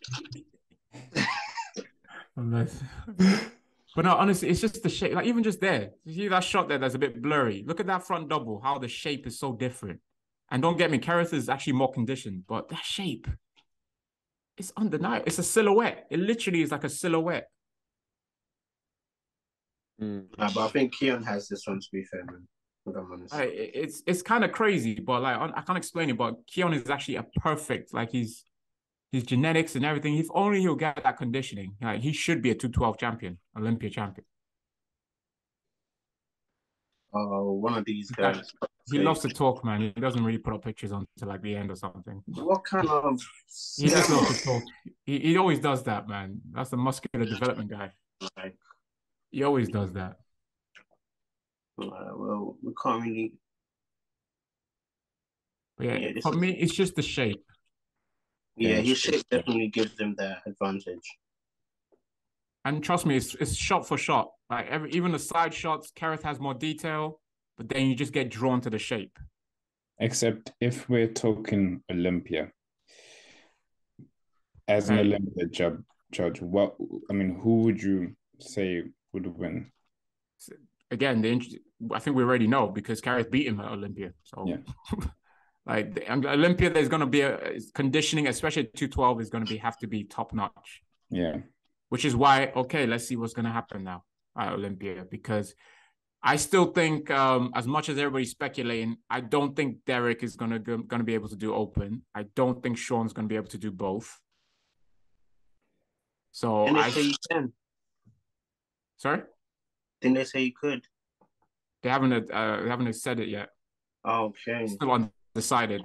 But no, honestly, it's just the shape. Like, even just there, you see that shot there that's a bit blurry. Look at that front double, how the shape is so different. And don't get me, Kerith is actually more conditioned, but that shape, it's undeniable. It's a silhouette. It literally is like a silhouette. But I think Keon has this one, to be fair, man. It's kind of crazy, but like I can't explain it. But Keon is actually a perfect, like his genetics and everything. If only he'll get that conditioning, like he should be a 212 champion, Olympia champion. One of these guys. He loves to talk, man. He doesn't really put up pictures on to like the end or something. What kind of? He does love to talk. He always does that, man. That's the muscular development guy. Like, he always does that. Well, we can't really. But yeah, for me, it's just the shape. Yeah, his shape definitely gives him that advantage. And trust me, it's shot for shot. Like even the side shots, Kerith has more detail, but then you just get drawn to the shape. Except if we're talking Olympia, as an Olympia judge, who would you say would win? Again, I think we already know because Kerith beat him at Olympia. So, like Olympia, there's going to be a conditioning, especially at 212, is going to have to be top notch. Yeah. Which is why, let's see what's going to happen now at Olympia, because I still think, as much as everybody's speculating, I don't think Derek is going to be able to do open. I don't think Sean's going to be able to do both. So and they say you can. Sorry? Didn't they say you could? They haven't said it yet. Okay. Still undecided.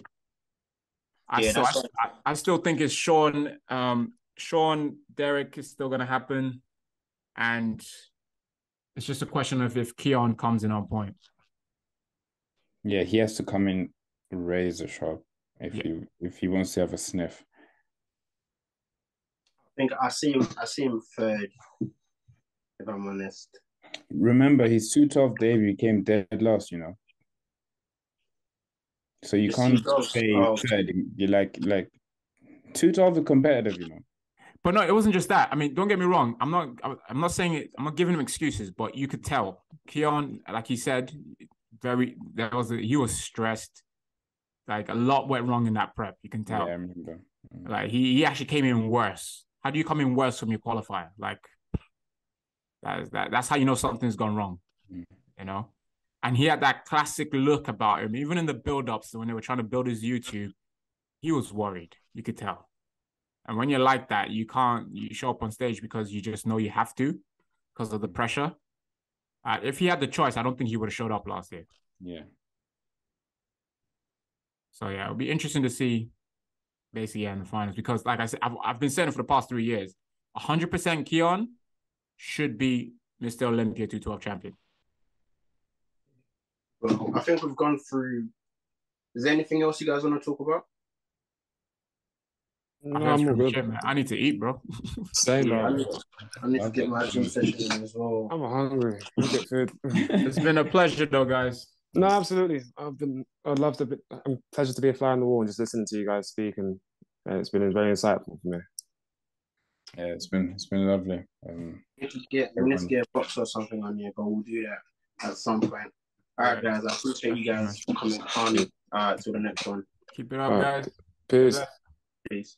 I still think it's Sean. Sean, Derek is still going to happen. And it's just a question of if Keon comes in on point. Yeah, he has to come in razor sharp if he wants to have a sniff. I think I see him third, if I'm honest. Remember, his 212 debut came dead last, So you can't say third. You like 212 is competitive, But no, it wasn't just that. I mean, don't get me wrong. I'm not saying it. I'm not giving him excuses, but you could tell Keon, like he said, he was stressed. Like a lot went wrong in that prep. You can tell. Yeah, I remember. Like he actually came in worse. How do you come in worse from your qualifier? Like that's how you know something's gone wrong. And he had that classic look about him. Even in the build-ups when they were trying to build his YouTube, he was worried. You could tell. And when you're like that, you show up on stage because you just know you have to because of the pressure. If he had the choice, I don't think he would have showed up last year. Yeah. So, yeah, it'll be interesting to see basically in the finals because, like I said, I've been saying it for the past 3 years. 100% Keon should be Mr. Olympia 212 champion. Well, I think we've gone through. Is there anything else you guys want to talk about? No, I'm all good. Shit, man. I need to eat, bro. Same, Yeah, bro. I need to get my gym session in as well. I'm hungry. I'll get food. It's been a pleasure, though, guys. No, absolutely. I'd love to be, pleasure to be a fly on the wall and just listening to you guys speak, and it's been very insightful for me. Yeah, it's been lovely. We need to get a box or something on here, but we'll do that at some point. All right, guys. I appreciate you guys coming on. Till the next one. Keep it up, guys. Peace. Peace.